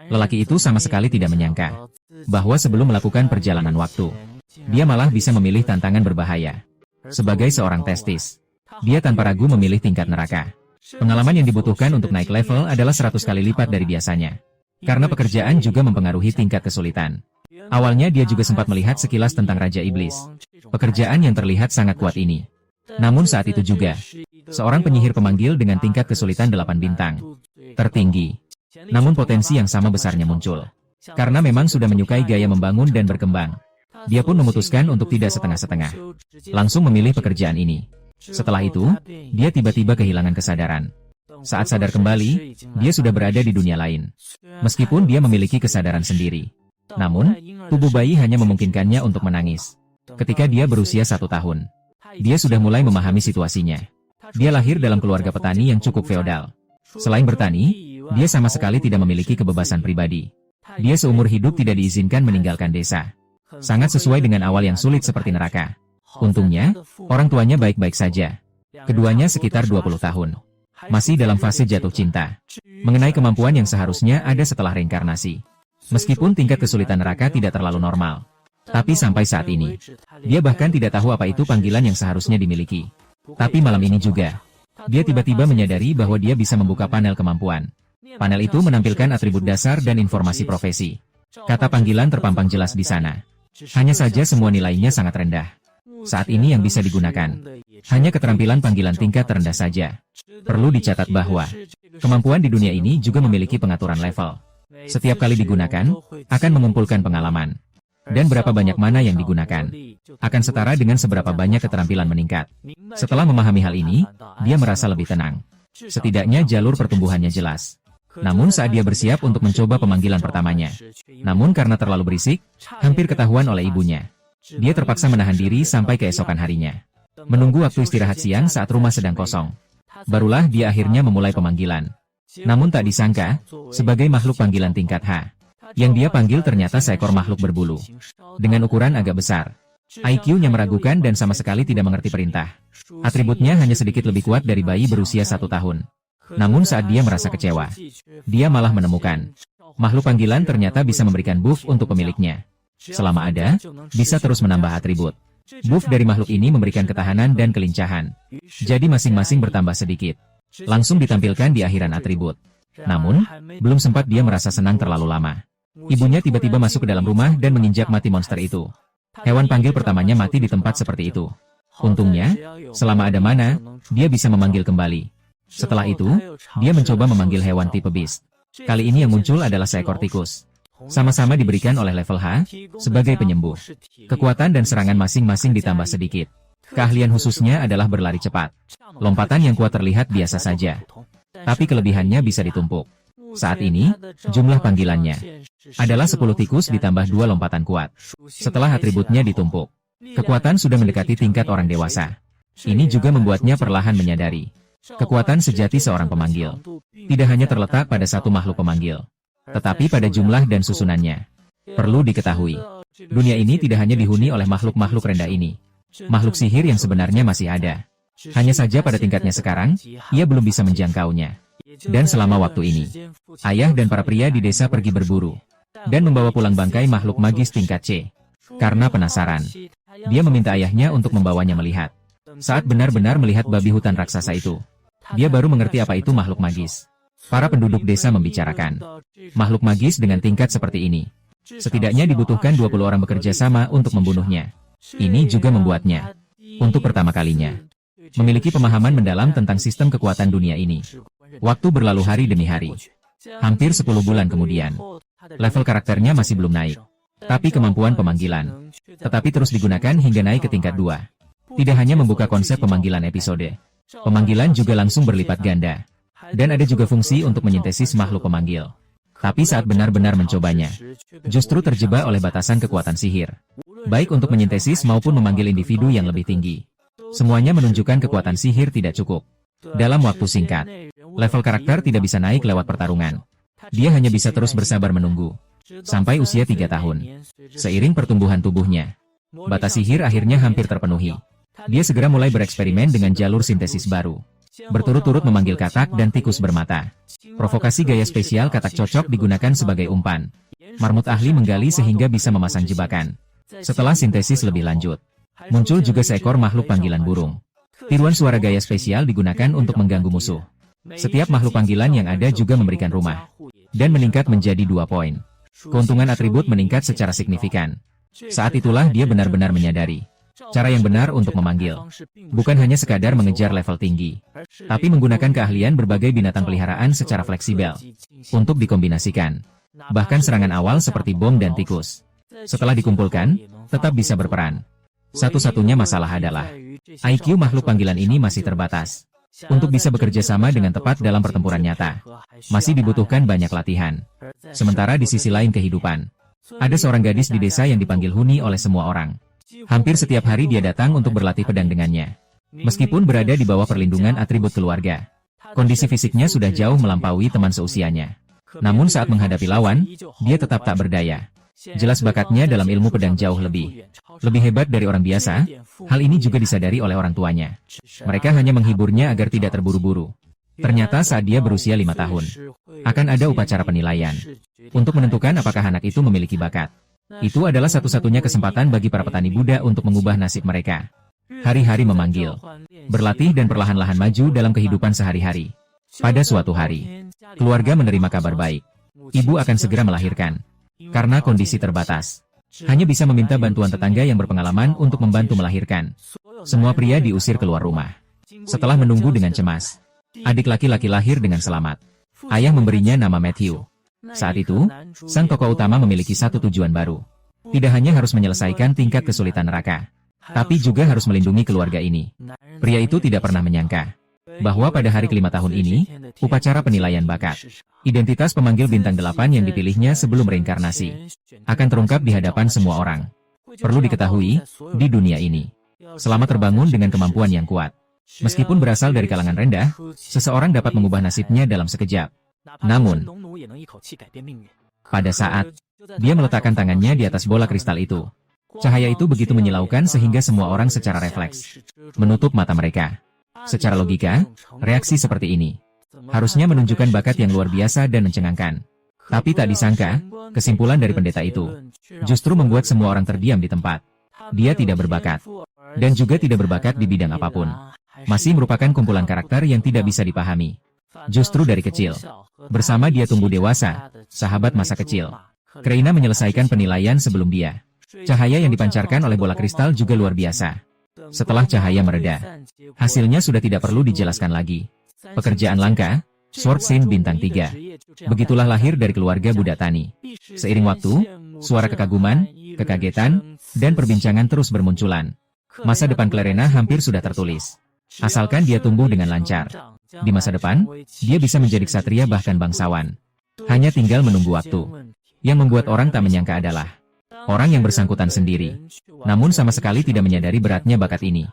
Lelaki itu sama sekali tidak menyangka bahwa sebelum melakukan perjalanan waktu, dia malah bisa memilih tantangan berbahaya. Sebagai seorang testis, dia tanpa ragu memilih tingkat neraka. Pengalaman yang dibutuhkan untuk naik level adalah 100 kali lipat dari biasanya. Karena pekerjaan juga mempengaruhi tingkat kesulitan. Awalnya dia juga sempat melihat sekilas tentang Raja Iblis. Pekerjaan yang terlihat sangat kuat ini. Namun saat itu juga, seorang penyihir pemanggil dengan tingkat kesulitan 8 bintang. Tertinggi. Namun potensi yang sama besarnya muncul. Karena memang sudah menyukai gaya membangun dan berkembang. Dia pun memutuskan untuk tidak setengah-setengah. Langsung memilih pekerjaan ini. Setelah itu, dia tiba-tiba kehilangan kesadaran. Saat sadar kembali, dia sudah berada di dunia lain. Meskipun dia memiliki kesadaran sendiri. Namun, tubuh bayi hanya memungkinkannya untuk menangis. Ketika dia berusia 1 tahun, dia sudah mulai memahami situasinya. Dia lahir dalam keluarga petani yang cukup feodal. Selain bertani, dia sama sekali tidak memiliki kebebasan pribadi. Dia seumur hidup tidak diizinkan meninggalkan desa. Sangat sesuai dengan awal yang sulit seperti neraka. Untungnya, orang tuanya baik-baik saja. Keduanya sekitar 20 tahun. Masih dalam fase jatuh cinta. Mengenai kemampuan yang seharusnya ada setelah reinkarnasi. Meskipun tingkat kesulitan neraka tidak terlalu normal. Tapi sampai saat ini, dia bahkan tidak tahu apa itu panggilan yang seharusnya dimiliki. Tapi malam ini juga, dia tiba-tiba menyadari bahwa dia bisa membuka panel kemampuan. Panel itu menampilkan atribut dasar dan informasi profesi. Kata panggilan terpampang jelas di sana. Hanya saja semua nilainya sangat rendah. Saat ini yang bisa digunakan hanya keterampilan panggilan tingkat terendah saja. Perlu dicatat bahwa kemampuan di dunia ini juga memiliki pengaturan level. Setiap kali digunakan, akan mengumpulkan pengalaman. Dan berapa banyak mana yang digunakan, akan setara dengan seberapa banyak keterampilan meningkat. Setelah memahami hal ini, dia merasa lebih tenang. Setidaknya jalur pertumbuhannya jelas. Namun saat dia bersiap untuk mencoba pemanggilan pertamanya. Namun karena terlalu berisik, hampir ketahuan oleh ibunya. Dia terpaksa menahan diri sampai keesokan harinya. Menunggu waktu istirahat siang saat rumah sedang kosong. Barulah dia akhirnya memulai pemanggilan. Namun tak disangka, sebagai makhluk panggilan tingkat H, yang dia panggil ternyata seekor makhluk berbulu. Dengan ukuran agak besar. IQ-nya meragukan dan sama sekali tidak mengerti perintah. Atributnya hanya sedikit lebih kuat dari bayi berusia 1 tahun. Namun saat dia merasa kecewa, dia malah menemukan makhluk panggilan ternyata bisa memberikan buff untuk pemiliknya. Selama ada, bisa terus menambah atribut. Buff dari makhluk ini memberikan ketahanan dan kelincahan. Jadi masing-masing bertambah sedikit. Langsung ditampilkan di akhiran atribut. Namun, belum sempat dia merasa senang terlalu lama. Ibunya tiba-tiba masuk ke dalam rumah dan menginjak mati monster itu. Hewan panggil pertamanya mati di tempat seperti itu. Untungnya, selama ada mana, dia bisa memanggil kembali. Setelah itu, dia mencoba memanggil hewan tipe beast. Kali ini yang muncul adalah seekor tikus. Sama-sama diberikan oleh level H, sebagai penyembuh. Kekuatan dan serangan masing-masing ditambah sedikit. Keahlian khususnya adalah berlari cepat. Lompatan yang kuat terlihat biasa saja. Tapi kelebihannya bisa ditumpuk. Saat ini, jumlah panggilannya adalah 10 tikus ditambah 2 lompatan kuat. Setelah atributnya ditumpuk, kekuatan sudah mendekati tingkat orang dewasa. Ini juga membuatnya perlahan menyadari. Kekuatan sejati seorang pemanggil tidak hanya terletak pada satu makhluk pemanggil, tetapi pada jumlah dan susunannya. Perlu diketahui, dunia ini tidak hanya dihuni oleh makhluk-makhluk rendah ini. Makhluk sihir yang sebenarnya masih ada. Hanya saja pada tingkatnya sekarang, ia belum bisa menjangkaunya. Dan selama waktu ini, ayah dan para pria di desa pergi berburu dan membawa pulang bangkai makhluk magis tingkat C. Karena penasaran, dia meminta ayahnya untuk membawanya melihat. Saat benar-benar melihat babi hutan raksasa itu, dia baru mengerti apa itu makhluk magis. Para penduduk desa membicarakan, makhluk magis dengan tingkat seperti ini, setidaknya dibutuhkan 20 orang bekerja sama untuk membunuhnya. Ini juga membuatnya, untuk pertama kalinya, memiliki pemahaman mendalam tentang sistem kekuatan dunia ini. Waktu berlalu hari demi hari. Hampir 10 bulan kemudian, level karakternya masih belum naik. Tapi kemampuan pemanggilan tetapi terus digunakan hingga naik ke tingkat 2. Tidak hanya membuka konsep pemanggilan episode, pemanggilan juga langsung berlipat ganda. Dan ada juga fungsi untuk menyintesis makhluk pemanggil. Tapi saat benar-benar mencobanya, justru terjebak oleh batasan kekuatan sihir. Baik untuk menyintesis maupun memanggil individu yang lebih tinggi. Semuanya menunjukkan kekuatan sihir tidak cukup. Dalam waktu singkat, level karakter tidak bisa naik lewat pertarungan. Dia hanya bisa terus bersabar menunggu. Sampai usia 3 tahun. Seiring pertumbuhan tubuhnya, batas sihir akhirnya hampir terpenuhi. Dia segera mulai bereksperimen dengan jalur sintesis baru. berturut-turut memanggil katak dan tikus bermata. Provokasi gaya spesial katak cocok digunakan sebagai umpan. Marmut ahli menggali sehingga bisa memasang jebakan. Setelah sintesis lebih lanjut, muncul juga seekor makhluk panggilan burung. Tiruan suara gaya spesial digunakan untuk mengganggu musuh. Setiap makhluk panggilan yang ada juga memberikan rumah, dan meningkat menjadi 2 poin. Keuntungan atribut meningkat secara signifikan. Saat itulah dia benar-benar menyadari cara yang benar untuk memanggil. Bukan hanya sekadar mengejar level tinggi, tapi menggunakan keahlian berbagai binatang peliharaan secara fleksibel untuk dikombinasikan. Bahkan serangan awal seperti bom dan tikus, setelah dikumpulkan, tetap bisa berperan. Satu-satunya masalah adalah IQ makhluk panggilan ini masih terbatas. Untuk bisa bekerja sama dengan tepat dalam pertempuran nyata, masih dibutuhkan banyak latihan. Sementara di sisi lain kehidupan, ada seorang gadis di desa yang dipanggil Huni oleh semua orang. Hampir setiap hari dia datang untuk berlatih pedang dengannya. Meskipun berada di bawah perlindungan atribut keluarga, kondisi fisiknya sudah jauh melampaui teman seusianya. Namun saat menghadapi lawan, dia tetap tak berdaya. Jelas bakatnya dalam ilmu pedang jauh lebih hebat dari orang biasa. Hal ini juga disadari oleh orang tuanya. Mereka hanya menghiburnya agar tidak terburu-buru. Ternyata saat dia berusia 5 tahun, akan ada upacara penilaian untuk menentukan apakah anak itu memiliki bakat. Itu adalah satu-satunya kesempatan bagi para petani Buddha untuk mengubah nasib mereka. Hari-hari memanggil, berlatih dan perlahan-lahan maju dalam kehidupan sehari-hari. Pada suatu hari, keluarga menerima kabar baik. Ibu akan segera melahirkan. Karena kondisi terbatas, hanya bisa meminta bantuan tetangga yang berpengalaman untuk membantu melahirkan. Semua pria diusir keluar rumah. Setelah menunggu dengan cemas, adik laki-laki lahir dengan selamat. Ayah memberinya nama Matthew. Saat itu, sang tokoh utama memiliki satu tujuan baru. Tidak hanya harus menyelesaikan tingkat kesulitan neraka, tapi juga harus melindungi keluarga ini. Pria itu tidak pernah menyangka bahwa pada hari ke-5 tahun ini, upacara penilaian bakat, identitas pemanggil bintang 8 yang dipilihnya sebelum reinkarnasi, akan terungkap di hadapan semua orang. Perlu diketahui, di dunia ini, selama terbangun dengan kemampuan yang kuat, meskipun berasal dari kalangan rendah, seseorang dapat mengubah nasibnya dalam sekejap. Namun, pada saat dia meletakkan tangannya di atas bola kristal itu, cahaya itu begitu menyilaukan sehingga semua orang secara refleks menutup mata mereka. Secara logika, reaksi seperti ini harusnya menunjukkan bakat yang luar biasa dan mencengangkan. Tapi tak disangka, kesimpulan dari pendeta itu justru membuat semua orang terdiam di tempat. Dia tidak berbakat, dan juga tidak berbakat di bidang apapun. Masih merupakan kumpulan karakter yang tidak bisa dipahami. Justru dari kecil, bersama dia tumbuh dewasa, sahabat masa kecil, Kreina menyelesaikan penilaian sebelum dia. Cahaya yang dipancarkan oleh bola kristal juga luar biasa. Setelah cahaya mereda, hasilnya sudah tidak perlu dijelaskan lagi. Pekerjaan langka, Sword Saint bintang 3. Begitulah lahir dari keluarga Buddha Tani. Seiring waktu, suara kekaguman, kekagetan, dan perbincangan terus bermunculan. Masa depan Klerena hampir sudah tertulis. Asalkan dia tumbuh dengan lancar. Di masa depan, dia bisa menjadi ksatria bahkan bangsawan. Hanya tinggal menunggu waktu. Yang membuat orang tak menyangka adalah orang yang bersangkutan sendiri. Namun sama sekali tidak menyadari beratnya bakat ini.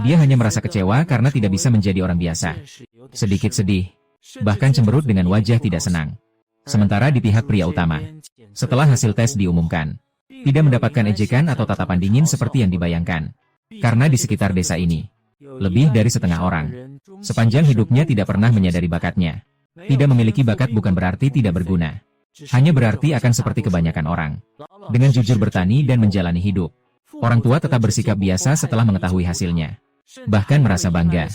Dia hanya merasa kecewa karena tidak bisa menjadi orang biasa. Sedikit sedih, bahkan cemberut dengan wajah tidak senang. Sementara di pihak pria utama, setelah hasil tes diumumkan, tidak mendapatkan ejekan atau tatapan dingin seperti yang dibayangkan. Karena di sekitar desa ini, lebih dari setengah orang sepanjang hidupnya tidak pernah menyadari bakatnya. Tidak memiliki bakat bukan berarti tidak berguna. Hanya berarti akan seperti kebanyakan orang. Dengan jujur bertani dan menjalani hidup, orang tua tetap bersikap biasa setelah mengetahui hasilnya. Bahkan merasa bangga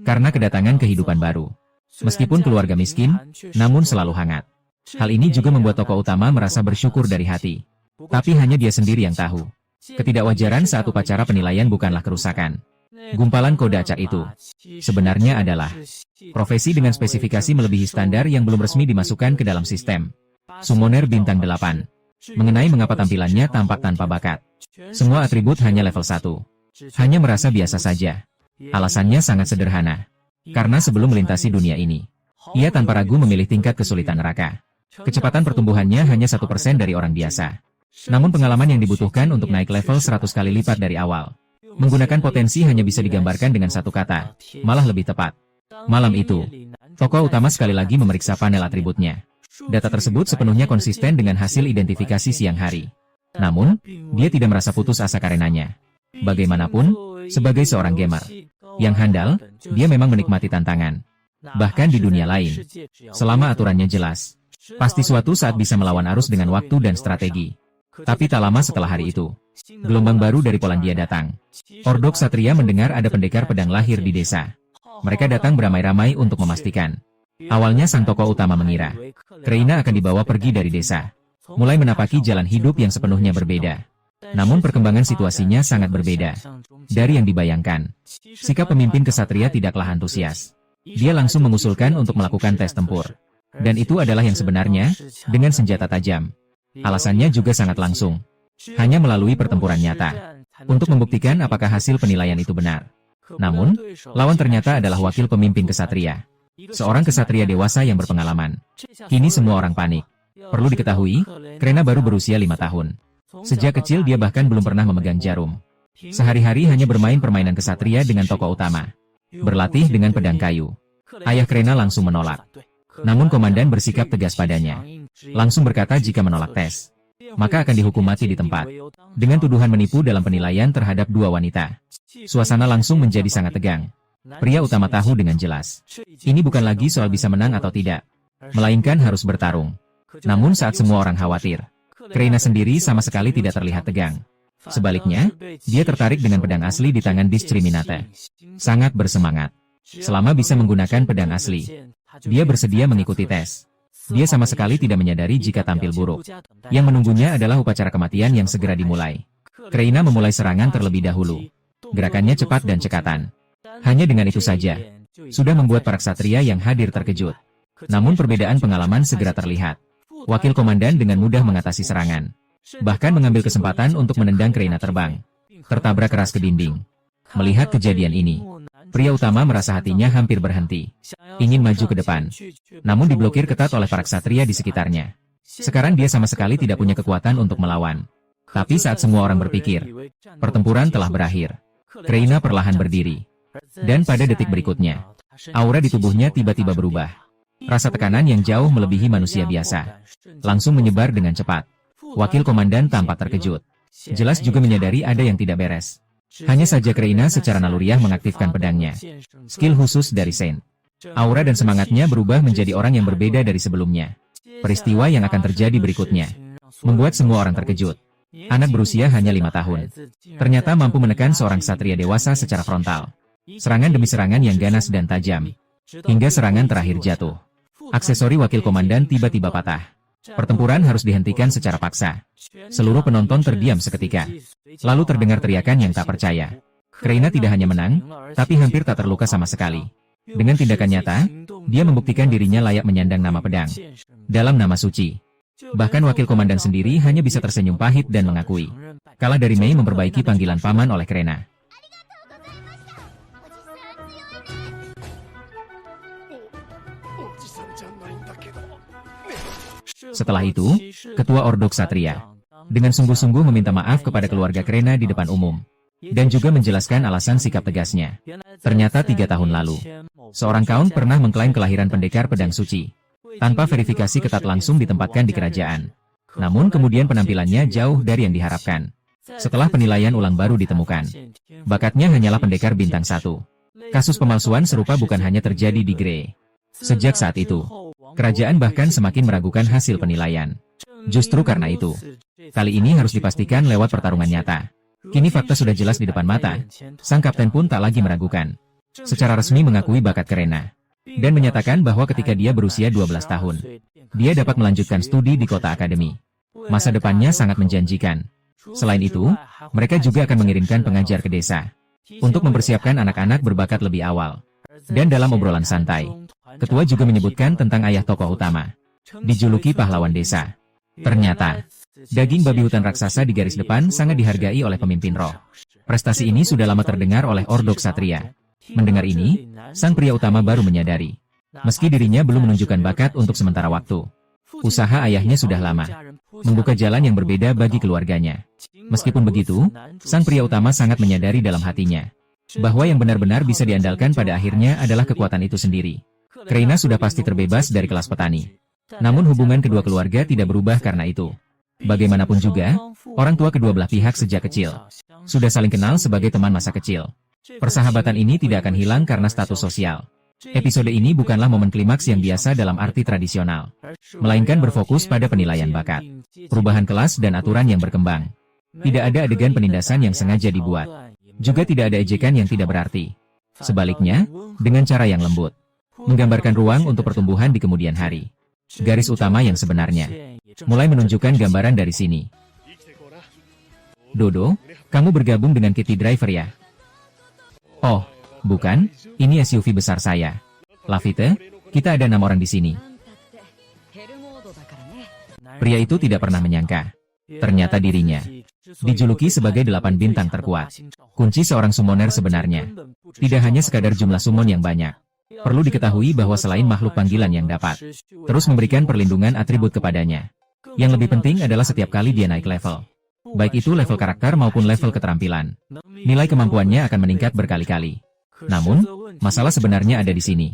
karena kedatangan kehidupan baru. Meskipun keluarga miskin, namun selalu hangat. Hal ini juga membuat tokoh utama merasa bersyukur dari hati. Tapi hanya dia sendiri yang tahu. Ketidakwajaran saat upacara penilaian bukanlah kerusakan. Gumpalan kode acak itu sebenarnya adalah profesi dengan spesifikasi melebihi standar yang belum resmi dimasukkan ke dalam sistem. Summoner bintang 8. Mengenai mengapa tampilannya tampak tanpa bakat. Semua atribut hanya level 1. Hanya merasa biasa saja. Alasannya sangat sederhana. Karena sebelum melintasi dunia ini, ia tanpa ragu memilih tingkat kesulitan neraka. Kecepatan pertumbuhannya hanya 1% dari orang biasa. Namun pengalaman yang dibutuhkan untuk naik level 100 kali lipat dari awal. Menggunakan potensi hanya bisa digambarkan dengan satu kata, malah lebih tepat. Malam itu, tokoh utama sekali lagi memeriksa panel atributnya. Data tersebut sepenuhnya konsisten dengan hasil identifikasi siang hari. Namun, dia tidak merasa putus asa karenanya. Bagaimanapun, sebagai seorang gamer, Yang handal, dia memang menikmati tantangan. Bahkan di dunia lain, selama aturannya jelas, pasti suatu saat bisa melawan arus dengan waktu dan strategi. Tapi tak lama setelah hari itu, gelombang baru dari Polandia datang. Ordo Ksatria mendengar ada pendekar pedang lahir di desa. Mereka datang beramai-ramai untuk memastikan. Awalnya sang tokoh utama mengira, Kreina akan dibawa pergi dari desa, mulai menapaki jalan hidup yang sepenuhnya berbeda. Namun perkembangan situasinya sangat berbeda dari yang dibayangkan. Sikap pemimpin kesatria tidaklah antusias. Dia langsung mengusulkan untuk melakukan tes tempur. Dan itu adalah yang sebenarnya, dengan senjata tajam. Alasannya juga sangat langsung. Hanya melalui pertempuran nyata. Untuk membuktikan apakah hasil penilaian itu benar. Namun, lawan ternyata adalah wakil pemimpin kesatria. Seorang kesatria dewasa yang berpengalaman. Kini semua orang panik. Perlu diketahui, Kreina baru berusia 5 tahun. Sejak kecil dia bahkan belum pernah memegang jarum. Sehari-hari hanya bermain permainan kesatria dengan tokoh utama. Berlatih dengan pedang kayu. Ayah Kreina langsung menolak. Namun komandan bersikap tegas padanya. Langsung berkata jika menolak tes, maka akan dihukum mati di tempat. Dengan tuduhan menipu dalam penilaian terhadap 2 wanita. Suasana langsung menjadi sangat tegang. Pria utama tahu dengan jelas. Ini bukan lagi soal bisa menang atau tidak, melainkan harus bertarung. Namun saat semua orang khawatir, Kreina sendiri sama sekali tidak terlihat tegang. Sebaliknya, dia tertarik dengan pedang asli di tangan Discriminate. Sangat bersemangat. Selama bisa menggunakan pedang asli, dia bersedia mengikuti tes. Dia sama sekali tidak menyadari jika tampil buruk. Yang menunggunya adalah upacara kematian yang segera dimulai. Kreina memulai serangan terlebih dahulu. Gerakannya cepat dan cekatan. Hanya dengan itu saja, sudah membuat para ksatria yang hadir terkejut. Namun perbedaan pengalaman segera terlihat. Wakil komandan dengan mudah mengatasi serangan. Bahkan mengambil kesempatan untuk menendang Kreina terbang. Tertabrak keras ke dinding. Melihat kejadian ini, pria utama merasa hatinya hampir berhenti. Ingin maju ke depan. Namun diblokir ketat oleh para ksatria di sekitarnya. Sekarang dia sama sekali tidak punya kekuatan untuk melawan. Tapi saat semua orang berpikir, pertempuran telah berakhir, Kreina perlahan berdiri. Dan pada detik berikutnya, aura di tubuhnya tiba-tiba berubah. Rasa tekanan yang jauh melebihi manusia biasa langsung menyebar dengan cepat. Wakil komandan tampak terkejut. Jelas juga menyadari ada yang tidak beres. Hanya saja Kreina secara naluriah mengaktifkan pedangnya. Skill khusus dari Saint. Aura dan semangatnya berubah menjadi orang yang berbeda dari sebelumnya. Peristiwa yang akan terjadi berikutnya membuat semua orang terkejut. Anak berusia hanya 5 tahun. Ternyata mampu menekan seorang ksatria dewasa secara frontal. Serangan demi serangan yang ganas dan tajam. Hingga serangan terakhir jatuh. Aksesori wakil komandan tiba-tiba patah. Pertempuran harus dihentikan secara paksa. Seluruh penonton terdiam seketika. Lalu terdengar teriakan yang tak percaya. Kreina tidak hanya menang, tapi hampir tak terluka sama sekali. Dengan tindakan nyata, dia membuktikan dirinya layak menyandang nama pedang. Dalam nama suci. Bahkan wakil komandan sendiri hanya bisa tersenyum pahit dan mengakui. Kalah dari Mei memperbaiki panggilan paman oleh Kreina. Setelah itu, Ketua Ordo Ksatria dengan sungguh-sungguh meminta maaf kepada keluarga Kreina di depan umum. Dan juga menjelaskan alasan sikap tegasnya. Ternyata 3 tahun lalu, seorang Count pernah mengklaim kelahiran pendekar pedang suci. Tanpa verifikasi ketat langsung ditempatkan di kerajaan. Namun kemudian penampilannya jauh dari yang diharapkan. Setelah penilaian ulang baru ditemukan, bakatnya hanyalah pendekar bintang 1. Kasus pemalsuan serupa bukan hanya terjadi di Grey. Sejak saat itu, kerajaan bahkan semakin meragukan hasil penilaian. Justru karena itu, kali ini harus dipastikan lewat pertarungan nyata. Kini fakta sudah jelas di depan mata. Sang kapten pun tak lagi meragukan. Secara resmi mengakui bakat Kreina. Dan menyatakan bahwa ketika dia berusia 12 tahun, dia dapat melanjutkan studi di kota akademi. Masa depannya sangat menjanjikan. Selain itu, mereka juga akan mengirimkan pengajar ke desa untuk mempersiapkan anak-anak berbakat lebih awal. Dan dalam obrolan santai, ketua juga menyebutkan tentang ayah tokoh utama, dijuluki pahlawan desa. Ternyata, daging babi hutan raksasa di garis depan sangat dihargai oleh pemimpin roh. Prestasi ini sudah lama terdengar oleh Ordo Ksatria. Mendengar ini, sang pria utama baru menyadari. Meski dirinya belum menunjukkan bakat untuk sementara waktu, usaha ayahnya sudah lama membuka jalan yang berbeda bagi keluarganya. Meskipun begitu, sang pria utama sangat menyadari dalam hatinya bahwa yang benar-benar bisa diandalkan pada akhirnya adalah kekuatan itu sendiri. Kreina sudah pasti terbebas dari kelas petani. Namun hubungan kedua keluarga tidak berubah karena itu. Bagaimanapun juga, orang tua kedua belah pihak sejak kecil sudah saling kenal sebagai teman masa kecil. Persahabatan ini tidak akan hilang karena status sosial. Episode ini bukanlah momen klimaks yang biasa dalam arti tradisional, melainkan berfokus pada penilaian bakat, perubahan kelas dan aturan yang berkembang. Tidak ada adegan penindasan yang sengaja dibuat. Juga tidak ada ejekan yang tidak berarti. Sebaliknya, dengan cara yang lembut, menggambarkan ruang untuk pertumbuhan di kemudian hari. Garis utama yang sebenarnya mulai menunjukkan gambaran dari sini. Dodo, kamu bergabung dengan Kitty Driver ya? Oh, bukan, ini SUV besar saya. Lafite, kita ada 6 orang di sini. Pria itu tidak pernah menyangka. Ternyata dirinya dijuluki sebagai 8 bintang terkuat. Kunci seorang summoner sebenarnya tidak hanya sekadar jumlah summon yang banyak. Perlu diketahui bahwa selain makhluk panggilan yang dapat terus memberikan perlindungan atribut kepadanya, yang lebih penting adalah setiap kali dia naik level, baik itu level karakter maupun level keterampilan, nilai kemampuannya akan meningkat berkali-kali. Namun, masalah sebenarnya ada di sini.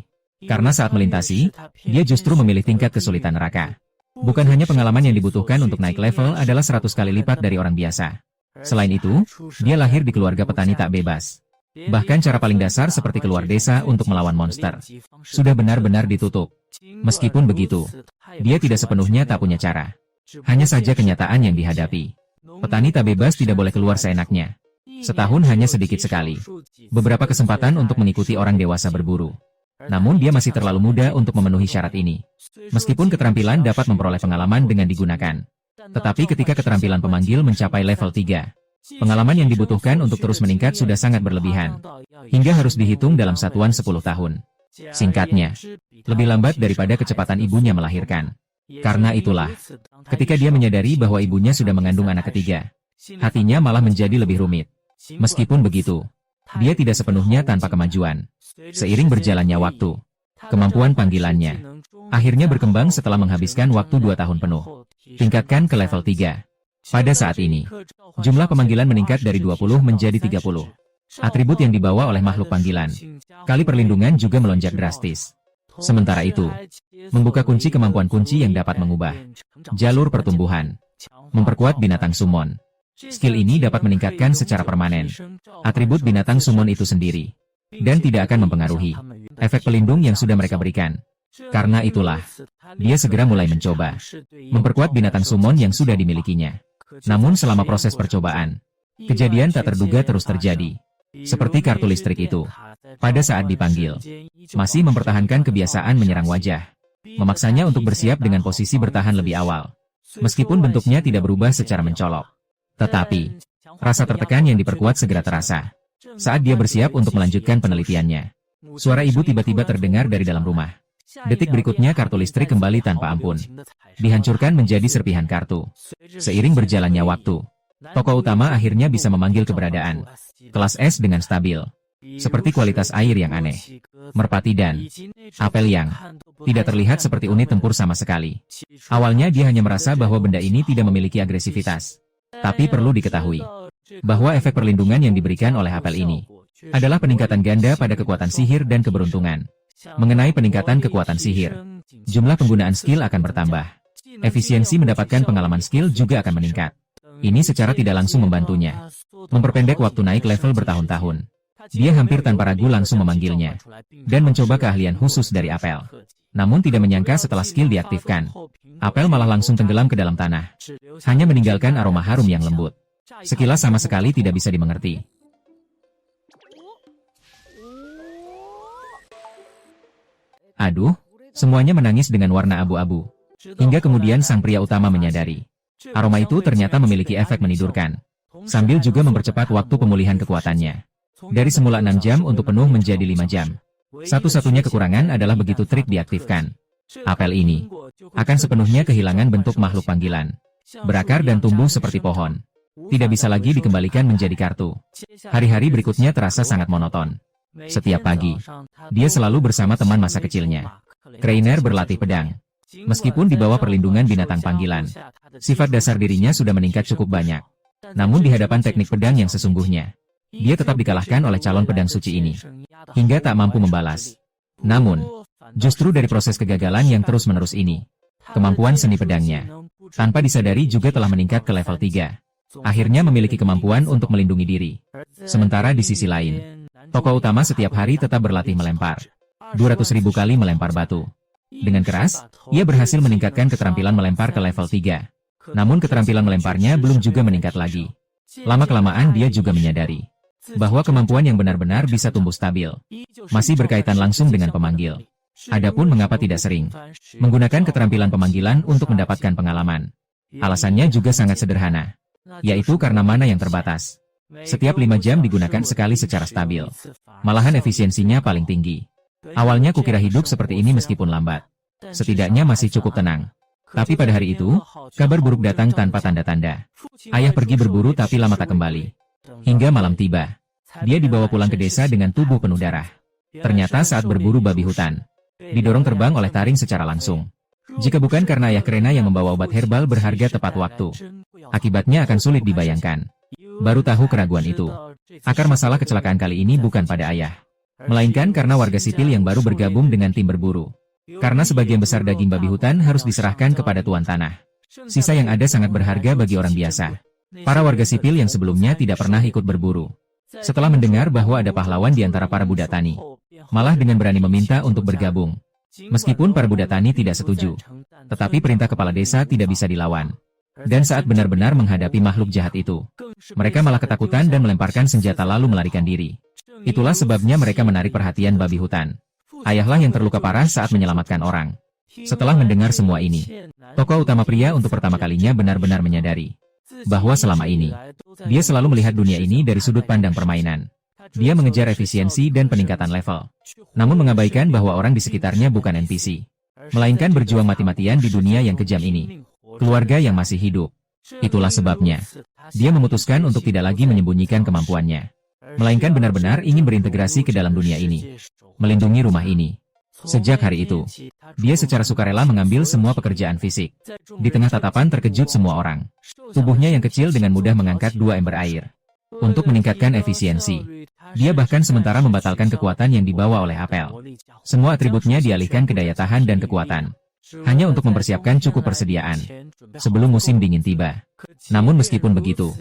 Karena saat melintasi, dia justru memilih tingkat kesulitan neraka. Bukan hanya pengalaman yang dibutuhkan untuk naik level adalah 100 kali lipat dari orang biasa. Selain itu, dia lahir di keluarga petani tak bebas. Bahkan cara paling dasar seperti keluar desa untuk melawan monster sudah benar-benar ditutup. Meskipun begitu, dia tidak sepenuhnya tak punya cara. Hanya saja kenyataan yang dihadapi. Petani tak bebas tidak boleh keluar seenaknya. Setahun hanya sedikit sekali. Beberapa kesempatan untuk mengikuti orang dewasa berburu. Namun dia masih terlalu muda untuk memenuhi syarat ini. Meskipun keterampilan dapat memperoleh pengalaman dengan digunakan. Tetapi ketika keterampilan pemanggil mencapai level 3, pengalaman yang dibutuhkan untuk terus meningkat sudah sangat berlebihan. Hingga harus dihitung dalam satuan 10 tahun. Singkatnya, lebih lambat daripada kecepatan ibunya melahirkan. Karena itulah, ketika dia menyadari bahwa ibunya sudah mengandung anak ketiga, hatinya malah menjadi lebih rumit. Meskipun begitu, dia tidak sepenuhnya tanpa kemajuan. Seiring berjalannya waktu, kemampuan panggilannya akhirnya berkembang setelah menghabiskan waktu 2 tahun penuh. Tingkatkan ke level 3. Pada saat ini, jumlah pemanggilan meningkat dari 20 menjadi 30. Atribut yang dibawa oleh makhluk panggilan, kali perlindungan juga melonjak drastis. Sementara itu, membuka kunci kemampuan kunci yang dapat mengubah jalur pertumbuhan, memperkuat binatang summon. Skill ini dapat meningkatkan secara permanen atribut binatang summon itu sendiri, dan tidak akan mempengaruhi efek pelindung yang sudah mereka berikan. Karena itulah, dia segera mulai mencoba memperkuat binatang summon yang sudah dimilikinya. Namun selama proses percobaan, kejadian tak terduga terus terjadi. Seperti kartu listrik itu, pada saat dipanggil, masih mempertahankan kebiasaan menyerang wajah, memaksanya untuk bersiap dengan posisi bertahan lebih awal. Meskipun bentuknya tidak berubah secara mencolok. Tetapi, rasa tertekan yang diperkuat segera terasa. Saat dia bersiap untuk melanjutkan penelitiannya, suara ibu tiba-tiba terdengar dari dalam rumah. Detik berikutnya kartu listrik kembali tanpa ampun. Dihancurkan menjadi serpihan kartu. Seiring berjalannya waktu, tokoh utama akhirnya bisa memanggil keberadaan kelas S dengan stabil. Seperti kualitas air yang aneh, merpati dan apel yang tidak terlihat seperti unit tempur sama sekali. Awalnya dia hanya merasa bahwa benda ini tidak memiliki agresivitas. Tapi perlu diketahui bahwa efek perlindungan yang diberikan oleh apel ini adalah peningkatan ganda pada kekuatan sihir dan keberuntungan. Mengenai peningkatan kekuatan sihir, jumlah penggunaan skill akan bertambah. Efisiensi mendapatkan pengalaman skill juga akan meningkat. Ini secara tidak langsung membantunya memperpendek waktu naik level bertahun-tahun. Dia hampir tanpa ragu langsung memanggilnya dan mencoba keahlian khusus dari apel. Namun tidak menyangka setelah skill diaktifkan, apel malah langsung tenggelam ke dalam tanah, hanya meninggalkan aroma harum yang lembut. Sekilas sama sekali tidak bisa dimengerti. Aduh, semuanya menangis dengan warna abu-abu. Hingga kemudian sang pria utama menyadari, aroma itu ternyata memiliki efek menidurkan, sambil juga mempercepat waktu pemulihan kekuatannya. Dari semula 6 jam untuk penuh menjadi 5 jam. Satu-satunya kekurangan adalah begitu trik diaktifkan, apel ini akan sepenuhnya kehilangan bentuk makhluk panggilan. Berakar dan tumbuh seperti pohon. Tidak bisa lagi dikembalikan menjadi kartu. Hari-hari berikutnya terasa sangat monoton. Setiap pagi, dia selalu bersama teman masa kecilnya, Kreiner berlatih pedang. Meskipun di bawah perlindungan binatang panggilan, sifat dasar dirinya sudah meningkat cukup banyak. Namun di hadapan teknik pedang yang sesungguhnya, dia tetap dikalahkan oleh calon pedang suci ini, hingga tak mampu membalas. Namun, justru dari proses kegagalan yang terus-menerus ini, kemampuan seni pedangnya, tanpa disadari juga telah meningkat ke level 3. Akhirnya memiliki kemampuan untuk melindungi diri. Sementara di sisi lain, Tokoh utama setiap hari tetap berlatih melempar. 200.000 kali melempar batu. Dengan keras, ia berhasil meningkatkan keterampilan melempar ke level 3. Namun keterampilan melemparnya belum juga meningkat lagi. Lama-kelamaan dia juga menyadari bahwa kemampuan yang benar-benar bisa tumbuh stabil masih berkaitan langsung dengan pemanggil. Adapun mengapa tidak sering menggunakan keterampilan pemanggilan untuk mendapatkan pengalaman. Alasannya juga sangat sederhana, yaitu karena mana yang terbatas. Setiap 5 jam digunakan sekali secara stabil. Malahan efisiensinya paling tinggi. Awalnya kukira hidup seperti ini meskipun lambat. Setidaknya masih cukup tenang. Tapi pada hari itu, kabar buruk datang tanpa tanda-tanda. Ayah pergi berburu tapi lama tak kembali. Hingga malam tiba. Dia dibawa pulang ke desa dengan tubuh penuh darah. Ternyata saat berburu babi hutan, didorong terbang oleh taring secara langsung. Jika bukan karena ayah Krena yang membawa obat herbal berharga tepat waktu, akibatnya akan sulit dibayangkan. Baru tahu keraguan itu. Akar masalah kecelakaan kali ini bukan pada ayah, melainkan karena warga sipil yang baru bergabung dengan tim berburu. Karena sebagian besar daging babi hutan harus diserahkan kepada tuan tanah. Sisa yang ada sangat berharga bagi orang biasa. Para warga sipil yang sebelumnya tidak pernah ikut berburu. Setelah mendengar bahwa ada pahlawan di antara para budak tani, malah dengan berani meminta untuk bergabung. Meskipun para budak tani tidak setuju, tetapi perintah kepala desa tidak bisa dilawan. Dan saat benar-benar menghadapi makhluk jahat itu, mereka malah ketakutan dan melemparkan senjata lalu melarikan diri. Itulah sebabnya mereka menarik perhatian babi hutan. Ayahlah yang terluka parah saat menyelamatkan orang. Setelah mendengar semua ini, tokoh utama pria untuk pertama kalinya benar-benar menyadari bahwa selama ini, dia selalu melihat dunia ini dari sudut pandang permainan. Dia mengejar efisiensi dan peningkatan level, namun mengabaikan bahwa orang di sekitarnya bukan NPC, melainkan berjuang mati-matian di dunia yang kejam ini. Keluarga yang masih hidup. Itulah sebabnya, dia memutuskan untuk tidak lagi menyembunyikan kemampuannya, melainkan benar-benar ingin berintegrasi ke dalam dunia ini, melindungi rumah ini. Sejak hari itu, dia secara sukarela mengambil semua pekerjaan fisik. Di tengah tatapan terkejut semua orang, tubuhnya yang kecil dengan mudah mengangkat 2 ember air. Untuk meningkatkan efisiensi, dia bahkan sementara membatalkan kekuatan yang dibawa oleh apel. Semua atributnya dialihkan ke daya tahan dan kekuatan, hanya untuk mempersiapkan cukup persediaan sebelum musim dingin tiba. Namun meskipun begitu,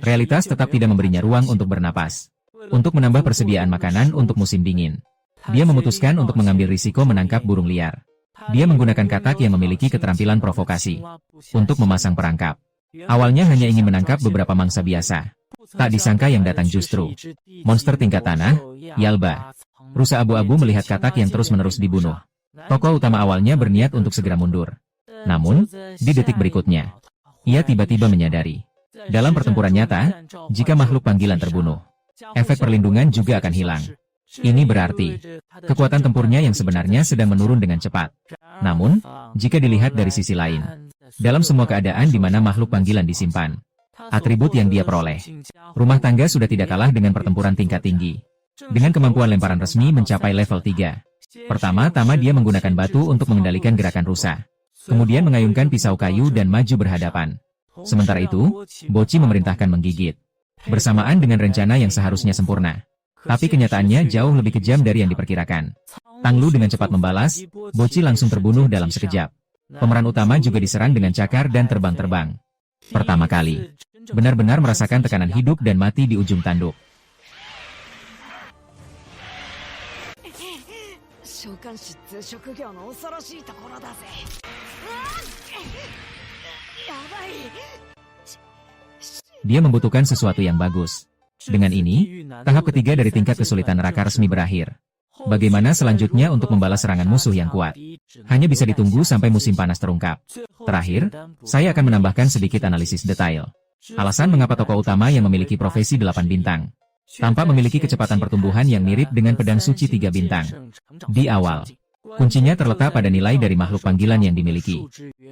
realitas tetap tidak memberinya ruang untuk bernapas. Untuk menambah persediaan makanan untuk musim dingin, dia memutuskan untuk mengambil risiko menangkap burung liar. Dia menggunakan katak yang memiliki keterampilan provokasi untuk memasang perangkap. Awalnya hanya ingin menangkap beberapa mangsa biasa. Tak disangka yang datang justru monster tingkat tanah, Yalba. Rusa abu-abu melihat katak yang terus-menerus dibunuh. Tokoh utama awalnya berniat untuk segera mundur. Namun, di detik berikutnya, ia tiba-tiba menyadari. Dalam pertempuran nyata, jika makhluk panggilan terbunuh, efek perlindungan juga akan hilang. Ini berarti, kekuatan tempurnya yang sebenarnya sedang menurun dengan cepat. Namun, jika dilihat dari sisi lain, dalam semua keadaan di mana makhluk panggilan disimpan, atribut yang dia peroleh, rumah tangga sudah tidak kalah dengan pertempuran tingkat tinggi. Dengan kemampuan lemparan resmi mencapai level 3. Pertama-tama dia menggunakan batu untuk mengendalikan gerakan rusa. Kemudian mengayunkan pisau kayu dan maju berhadapan. Sementara itu, Boci memerintahkan menggigit. Bersamaan dengan rencana yang seharusnya sempurna. Tapi kenyataannya jauh lebih kejam dari yang diperkirakan. Tanglu dengan cepat membalas, Boci langsung terbunuh dalam sekejap. Pemeran utama juga diserang dengan cakar dan terbang-terbang. Pertama kali, benar-benar merasakan tekanan hidup dan mati di ujung tanduk. Dia membutuhkan sesuatu yang bagus. Dengan ini, tahap ketiga dari tingkat kesulitan neraka resmi berakhir. Bagaimana selanjutnya untuk membalas serangan musuh yang kuat? Hanya bisa ditunggu sampai musim panas terungkap. Terakhir, saya akan menambahkan sedikit analisis detail. Alasan mengapa tokoh utama yang memiliki profesi 8 bintang tampak memiliki kecepatan pertumbuhan yang mirip dengan pedang suci 3 bintang. Di awal, kuncinya terletak pada nilai dari makhluk panggilan yang dimiliki,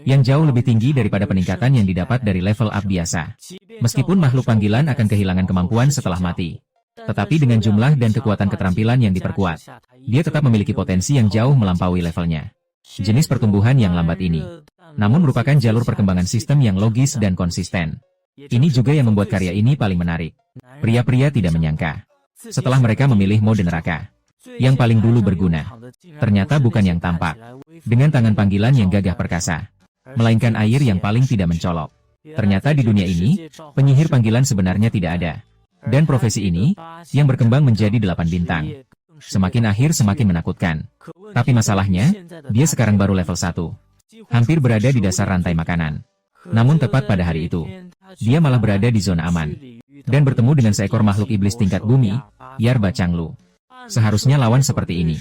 yang jauh lebih tinggi daripada peningkatan yang didapat dari level up biasa. Meskipun makhluk panggilan akan kehilangan kemampuan setelah mati, tetapi dengan jumlah dan kekuatan keterampilan yang diperkuat, dia tetap memiliki potensi yang jauh melampaui levelnya. Jenis pertumbuhan yang lambat ini, namun merupakan jalur perkembangan sistem yang logis dan konsisten. Ini juga yang membuat karya ini paling menarik. Pria-pria tidak menyangka, setelah mereka memilih mode neraka, yang paling dulu berguna, ternyata bukan yang tampak, dengan tangan panggilan yang gagah perkasa, melainkan air yang paling tidak mencolok. Ternyata di dunia ini, penyihir panggilan sebenarnya tidak ada. Dan profesi ini, yang berkembang menjadi 8 bintang. Semakin akhir semakin menakutkan. Tapi masalahnya, dia sekarang baru level 1. Hampir berada di dasar rantai makanan. Namun tepat pada hari itu, dia malah berada di zona aman. Dan bertemu dengan seekor makhluk iblis tingkat bumi, Yarba Changlu. Seharusnya lawan seperti ini.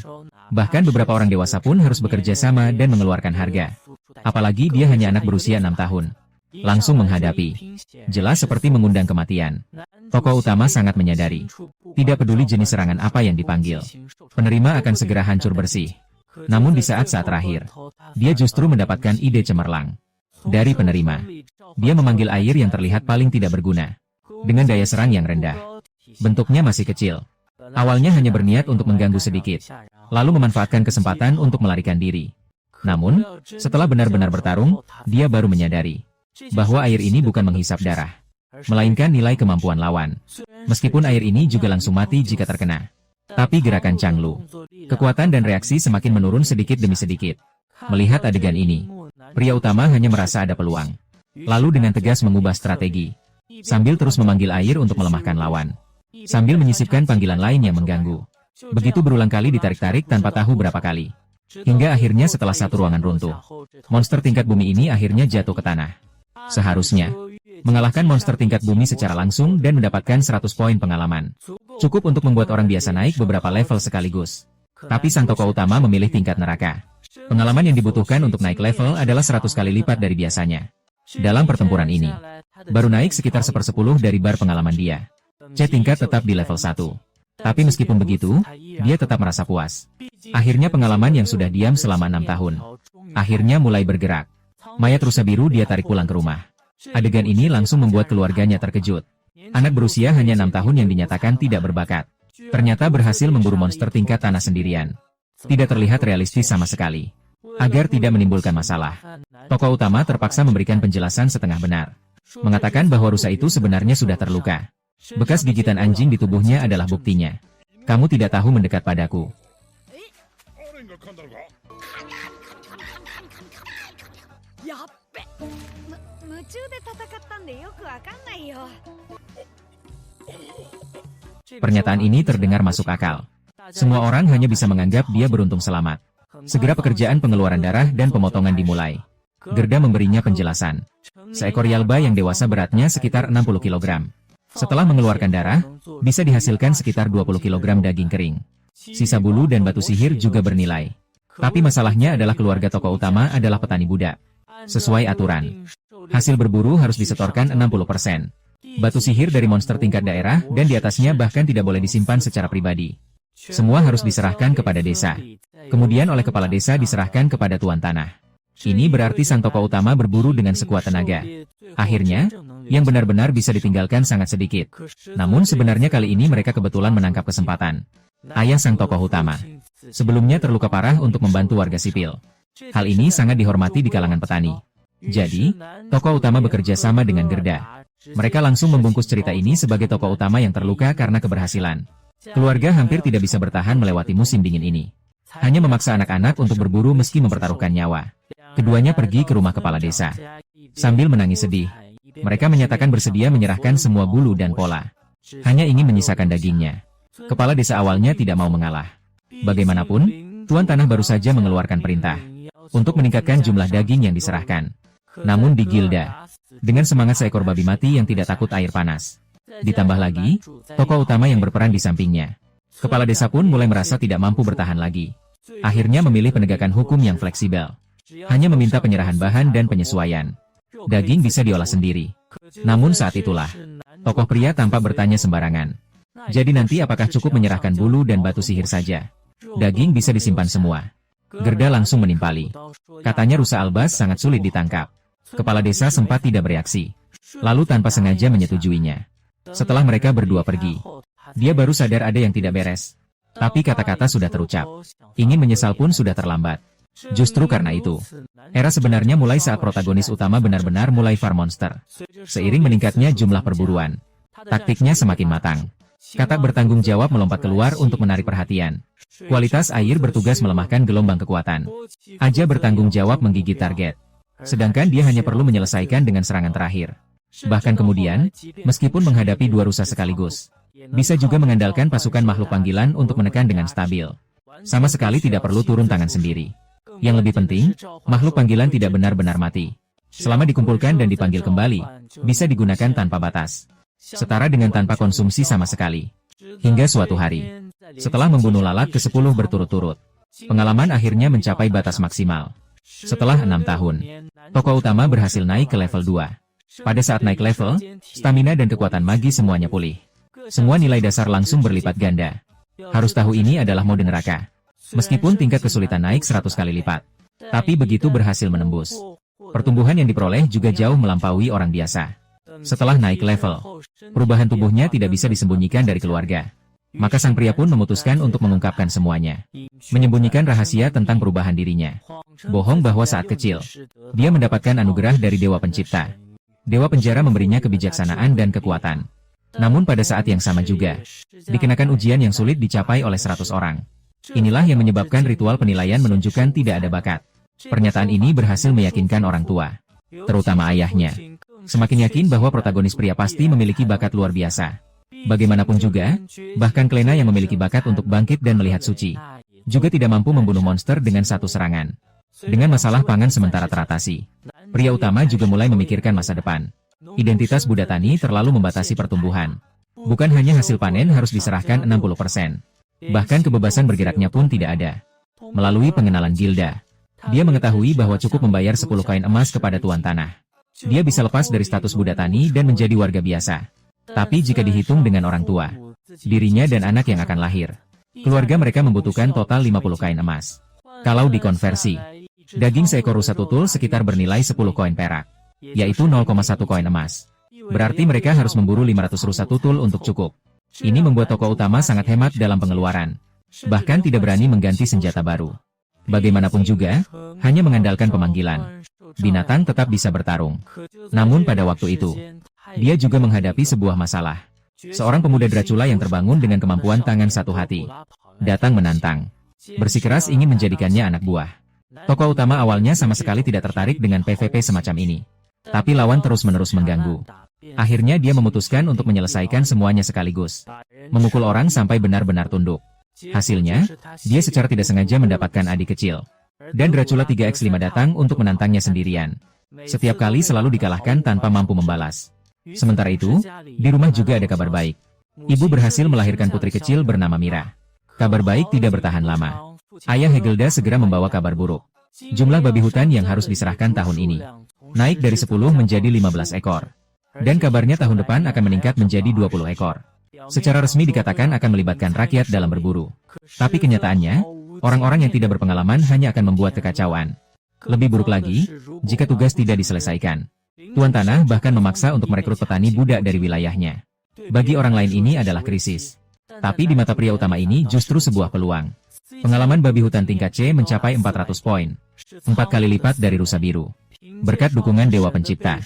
Bahkan beberapa orang dewasa pun harus bekerja sama dan mengeluarkan harga. Apalagi dia hanya anak berusia 6 tahun. Langsung menghadapi. Jelas seperti mengundang kematian. Tokoh utama sangat menyadari. Tidak peduli jenis serangan apa yang dipanggil. Penerima akan segera hancur bersih. Namun di saat-saat terakhir, dia justru mendapatkan ide cemerlang. Dari penerima, dia memanggil air yang terlihat paling tidak berguna. Dengan daya serang yang rendah. Bentuknya masih kecil. Awalnya hanya berniat untuk mengganggu sedikit. Lalu memanfaatkan kesempatan untuk melarikan diri. Namun, setelah benar-benar bertarung, dia baru menyadari bahwa air ini bukan menghisap darah, melainkan nilai kemampuan lawan. Meskipun air ini juga langsung mati jika terkena. Tapi gerakan Changlu, kekuatan dan reaksi semakin menurun sedikit demi sedikit. Melihat adegan ini, pria utama hanya merasa ada peluang. Lalu dengan tegas mengubah strategi, sambil terus memanggil air untuk melemahkan lawan. Sambil menyisipkan panggilan lain yang mengganggu. Begitu berulang kali ditarik-tarik tanpa tahu berapa kali. Hingga akhirnya setelah satu ruangan runtuh, monster tingkat bumi ini akhirnya jatuh ke tanah. Seharusnya, mengalahkan monster tingkat bumi secara langsung dan mendapatkan 100 poin pengalaman. Cukup untuk membuat orang biasa naik beberapa level sekaligus. Tapi sang tokoh utama memilih tingkat neraka. Pengalaman yang dibutuhkan untuk naik level adalah 100 kali lipat dari biasanya. Dalam pertempuran ini, baru naik sekitar 1/10 dari bar pengalaman dia. C tingkat tetap di level 1. Tapi meskipun begitu, dia tetap merasa puas. Akhirnya pengalaman yang sudah diam selama 6 tahun. Akhirnya mulai bergerak. Mayat rusa biru dia tarik pulang ke rumah. Adegan ini langsung membuat keluarganya terkejut. Anak berusia hanya 6 tahun yang dinyatakan tidak berbakat. Ternyata berhasil memburu monster tingkat tanah sendirian. Tidak terlihat realistis sama sekali. Agar tidak menimbulkan masalah, tokoh utama terpaksa memberikan penjelasan setengah benar. Mengatakan bahwa rusa itu sebenarnya sudah terluka. Bekas gigitan anjing di tubuhnya adalah buktinya. Kamu tidak tahu mendekat padaku. Pernyataan ini terdengar masuk akal. Semua orang hanya bisa menganggap dia beruntung selamat. Segera pekerjaan pengeluaran darah dan pemotongan dimulai. Gerda memberinya penjelasan. Seekor Yalba yang dewasa beratnya sekitar 60 kg. Setelah mengeluarkan darah, bisa dihasilkan sekitar 20 kg daging kering. Sisa bulu dan batu sihir juga bernilai. Tapi masalahnya adalah keluarga tokoh utama adalah petani budak. Sesuai aturan, hasil berburu harus disetorkan 60%. Batu sihir dari monster tingkat daerah dan di atasnya bahkan tidak boleh disimpan secara pribadi. Semua harus diserahkan kepada desa. Kemudian oleh kepala desa diserahkan kepada tuan tanah. Ini berarti sang tokoh utama berburu dengan sekuat tenaga. Akhirnya, yang benar-benar bisa ditinggalkan sangat sedikit. Namun sebenarnya kali ini mereka kebetulan menangkap kesempatan. Ayah sang tokoh utama sebelumnya terluka parah untuk membantu warga sipil. Hal ini sangat dihormati di kalangan petani. Jadi, tokoh utama bekerja sama dengan Gerda. Mereka langsung membungkus cerita ini sebagai tokoh utama yang terluka karena keberhasilan. Keluarga hampir tidak bisa bertahan melewati musim dingin ini. Hanya memaksa anak-anak untuk berburu meski mempertaruhkan nyawa. Keduanya pergi ke rumah kepala desa. Sambil menangis sedih, mereka menyatakan bersedia menyerahkan semua bulu dan pola. Hanya ingin menyisakan dagingnya. Kepala desa awalnya tidak mau mengalah. Bagaimanapun, tuan tanah baru saja mengeluarkan perintah untuk meningkatkan jumlah daging yang diserahkan. Namun di Gilda, dengan semangat seekor babi mati yang tidak takut air panas. Ditambah lagi, tokoh utama yang berperan di sampingnya. Kepala desa pun mulai merasa tidak mampu bertahan lagi. Akhirnya memilih penegakan hukum yang fleksibel. Hanya meminta penyerahan bahan dan penyesuaian. Daging bisa diolah sendiri. Namun saat itulah, tokoh pria tampak bertanya sembarangan. Jadi nanti apakah cukup menyerahkan bulu dan batu sihir saja? Daging bisa disimpan semua. Gerda langsung menimpali. Katanya rusa albas sangat sulit ditangkap. Kepala desa sempat tidak bereaksi. Lalu tanpa sengaja menyetujuinya. Setelah mereka berdua pergi, dia baru sadar ada yang tidak beres. Tapi kata-kata sudah terucap. Ingin menyesal pun sudah terlambat. Justru karena itu, era sebenarnya mulai saat protagonis utama benar-benar mulai farm monster. Seiring meningkatnya jumlah perburuan, taktiknya semakin matang. Katak bertanggung jawab melompat keluar untuk menarik perhatian. Kualitas air bertugas melemahkan gelombang kekuatan. Aja bertanggung jawab menggigit target. Sedangkan dia hanya perlu menyelesaikan dengan serangan terakhir. Bahkan kemudian, meskipun menghadapi dua rusa sekaligus, bisa juga mengandalkan pasukan makhluk panggilan untuk menekan dengan stabil. Sama sekali tidak perlu turun tangan sendiri. Yang lebih penting, makhluk panggilan tidak benar-benar mati. Selama dikumpulkan dan dipanggil kembali, bisa digunakan tanpa batas. Setara dengan tanpa konsumsi sama sekali. Hingga suatu hari, setelah membunuh lalat ke-10 berturut-turut, pengalaman akhirnya mencapai batas maksimal. Setelah 6 tahun, tokoh utama berhasil naik ke level 2. Pada saat naik level, stamina dan kekuatan magi semuanya pulih. Semua nilai dasar langsung berlipat ganda. Harus tahu ini adalah mode neraka. Meskipun tingkat kesulitan naik 100 kali lipat, tapi begitu berhasil menembus. Pertumbuhan yang diperoleh juga jauh melampaui orang biasa. Setelah naik level, perubahan tubuhnya tidak bisa disembunyikan dari keluarga. Maka sang pria pun memutuskan untuk mengungkapkan semuanya. Menyembunyikan rahasia tentang perubahan dirinya. Bohong bahwa saat kecil, dia mendapatkan anugerah dari Dewa Pencipta. Dewa Penjara memberinya kebijaksanaan dan kekuatan. Namun pada saat yang sama juga, dikenakan ujian yang sulit dicapai oleh 100 orang. Inilah yang menyebabkan ritual penilaian menunjukkan tidak ada bakat. Pernyataan ini berhasil meyakinkan orang tua, terutama ayahnya. Semakin yakin bahwa protagonis pria pasti memiliki bakat luar biasa. Bagaimanapun juga, bahkan Klena yang memiliki bakat untuk bangkit dan melihat suci, juga tidak mampu membunuh monster dengan satu serangan. Dengan masalah pangan sementara teratasi, pria utama juga mulai memikirkan masa depan. Identitas Buddha Tani terlalu membatasi pertumbuhan. Bukan hanya hasil panen harus diserahkan 60%. Bahkan kebebasan bergeraknya pun tidak ada. Melalui pengenalan gilda, dia mengetahui bahwa cukup membayar 10 koin emas kepada tuan tanah. Dia bisa lepas dari status Buddha Tani dan menjadi warga biasa. Tapi jika dihitung dengan orang tua, dirinya dan anak yang akan lahir, keluarga mereka membutuhkan total 50 koin emas. Kalau dikonversi, daging seekor rusa tutul sekitar bernilai 10 koin perak, yaitu 0,1 koin emas. Berarti mereka harus memburu 500 rusa tutul untuk cukup. Ini membuat tokoh utama sangat hemat dalam pengeluaran. Bahkan tidak berani mengganti senjata baru. Bagaimanapun juga, hanya mengandalkan pemanggilan, binatang tetap bisa bertarung. Namun pada waktu itu, dia juga menghadapi sebuah masalah. Seorang pemuda Dracula yang terbangun dengan kemampuan tangan satu hati, datang menantang. Bersikeras ingin menjadikannya anak buah. Tokoh utama awalnya sama sekali tidak tertarik dengan PvP semacam ini. Tapi lawan terus-menerus mengganggu. Akhirnya dia memutuskan untuk menyelesaikan semuanya sekaligus. Memukul orang sampai benar-benar tunduk. Hasilnya, dia secara tidak sengaja mendapatkan adik kecil. Dan Dracula 3x5 datang untuk menantangnya sendirian. Setiap kali selalu dikalahkan tanpa mampu membalas. Sementara itu, di rumah juga ada kabar baik. Ibu berhasil melahirkan putri kecil bernama Mira. Kabar baik tidak bertahan lama. Ayah Hegelda segera membawa kabar buruk. Jumlah babi hutan yang harus diserahkan tahun ini naik dari 10 menjadi 15 ekor. Dan kabarnya tahun depan akan meningkat menjadi 20 ekor. Secara resmi dikatakan akan melibatkan rakyat dalam berburu. Tapi kenyataannya, orang-orang yang tidak berpengalaman hanya akan membuat kekacauan. Lebih buruk lagi, jika tugas tidak diselesaikan. Tuan Tanah bahkan memaksa untuk merekrut petani budak dari wilayahnya. Bagi orang lain ini adalah krisis. Tapi di mata pria utama ini justru sebuah peluang. Pengalaman babi hutan tingkat C mencapai 400 poin. 4 kali lipat dari rusa biru. Berkat dukungan Dewa Pencipta,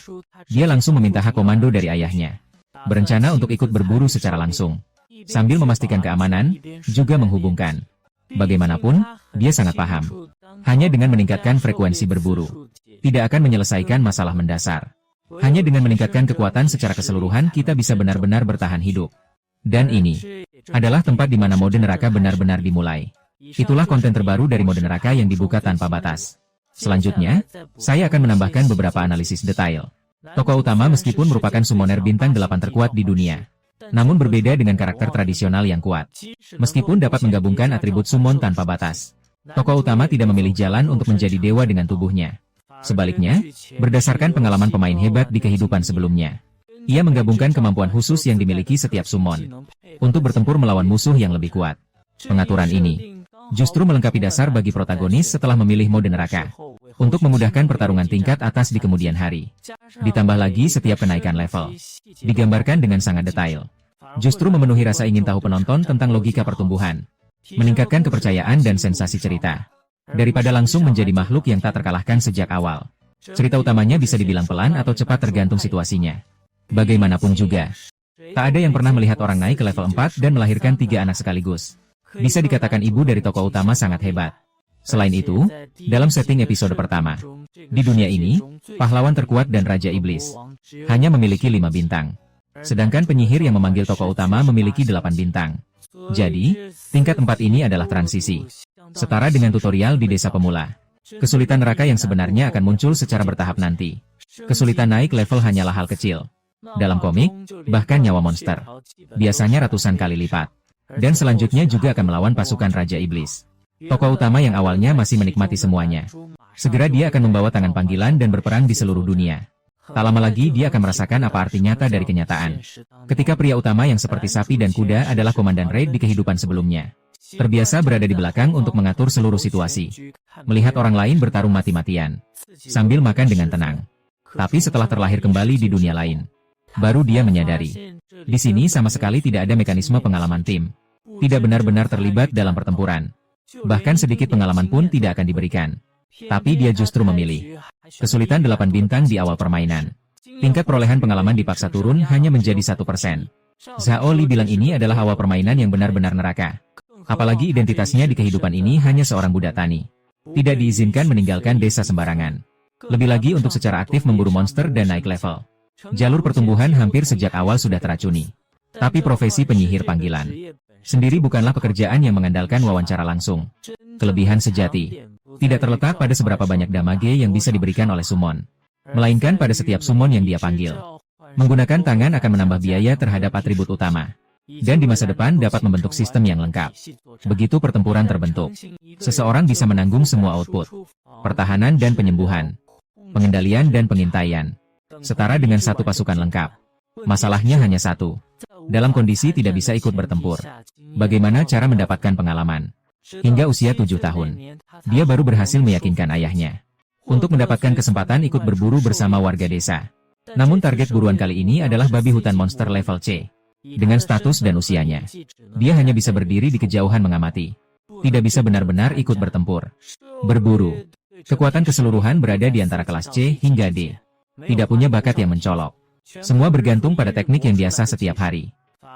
dia langsung meminta hak komando dari ayahnya. Berencana untuk ikut berburu secara langsung. Sambil memastikan keamanan, juga menghubungkan. Bagaimanapun, dia sangat paham. Hanya dengan meningkatkan frekuensi berburu, tidak akan menyelesaikan masalah mendasar. Hanya dengan meningkatkan kekuatan secara keseluruhan kita bisa benar-benar bertahan hidup. Dan ini adalah tempat di mana mode neraka benar-benar dimulai. Itulah konten terbaru dari mode neraka yang dibuka tanpa batas. Selanjutnya, saya akan menambahkan beberapa analisis detail. Tokoh utama meskipun merupakan summoner bintang 8 terkuat di dunia, namun berbeda dengan karakter tradisional yang kuat. Meskipun dapat menggabungkan atribut summon tanpa batas, tokoh utama tidak memilih jalan untuk menjadi dewa dengan tubuhnya. Sebaliknya, berdasarkan pengalaman pemain hebat di kehidupan sebelumnya, ia menggabungkan kemampuan khusus yang dimiliki setiap summon untuk bertempur melawan musuh yang lebih kuat. Pengaturan ini justru melengkapi dasar bagi protagonis setelah memilih mode neraka, untuk memudahkan pertarungan tingkat atas di kemudian hari. Ditambah lagi setiap kenaikan level, digambarkan dengan sangat detail. Justru memenuhi rasa ingin tahu penonton tentang logika pertumbuhan, meningkatkan kepercayaan dan sensasi cerita. Daripada langsung menjadi makhluk yang tak terkalahkan sejak awal. Cerita utamanya bisa dibilang pelan atau cepat tergantung situasinya. Bagaimanapun juga, tak ada yang pernah melihat orang naik ke level 4 dan melahirkan 3 anak sekaligus. Bisa dikatakan ibu dari tokoh utama sangat hebat. Selain itu, dalam setting episode pertama, di dunia ini, pahlawan terkuat dan Raja Iblis, hanya memiliki 5 bintang. Sedangkan penyihir yang memanggil tokoh utama memiliki 8 bintang. Jadi, tingkat 4 ini adalah transisi. Setara dengan tutorial di desa pemula. Kesulitan neraka yang sebenarnya akan muncul secara bertahap nanti. Kesulitan naik level hanyalah hal kecil. Dalam komik, bahkan nyawa monster. Biasanya ratusan kali lipat. Dan selanjutnya juga akan melawan pasukan Raja Iblis. Tokoh utama yang awalnya masih menikmati semuanya. Segera dia akan membawa tangan panggilan dan berperang di seluruh dunia. Tak lama lagi dia akan merasakan apa arti nyata dari kenyataan. Ketika pria utama yang seperti sapi dan kuda adalah komandan raid di kehidupan sebelumnya. Terbiasa berada di belakang untuk mengatur seluruh situasi. Melihat orang lain bertarung mati-matian. Sambil makan dengan tenang. Tapi setelah terlahir kembali di dunia lain. Baru dia menyadari. Di sini sama sekali tidak ada mekanisme pengalaman tim. Tidak benar-benar terlibat dalam pertempuran. Bahkan sedikit pengalaman pun tidak akan diberikan. Tapi dia justru memilih. Kesulitan 8 bintang di awal permainan. Tingkat perolehan pengalaman dipaksa turun hanya menjadi 1%. Zhao Li bilang ini adalah awal permainan yang benar-benar neraka. Apalagi identitasnya di kehidupan ini hanya seorang budak tani. Tidak diizinkan meninggalkan desa sembarangan. Lebih lagi untuk secara aktif memburu monster dan naik level. Jalur pertumbuhan hampir sejak awal sudah teracuni. Tapi profesi penyihir panggilan sendiri bukanlah pekerjaan yang mengandalkan wawancara langsung. Kelebihan sejati tidak terletak pada seberapa banyak damage yang bisa diberikan oleh summon, melainkan pada setiap summon yang dia panggil. Menggunakan tangan akan menambah biaya terhadap atribut utama, dan di masa depan dapat membentuk sistem yang lengkap. Begitu pertempuran terbentuk, seseorang bisa menanggung semua output, pertahanan dan penyembuhan, pengendalian dan pengintaian, setara dengan satu pasukan lengkap. Masalahnya hanya satu. Dalam kondisi tidak bisa ikut bertempur. Bagaimana cara mendapatkan pengalaman? Hingga usia 7 tahun, dia baru berhasil meyakinkan ayahnya untuk mendapatkan kesempatan ikut berburu bersama warga desa. Namun target buruan kali ini adalah babi hutan monster level C. Dengan status dan usianya, dia hanya bisa berdiri di kejauhan mengamati. Tidak bisa benar-benar ikut bertempur. Berburu. Kekuatan keseluruhan berada di antara kelas C hingga D. Tidak punya bakat yang mencolok. Semua bergantung pada teknik yang biasa setiap hari.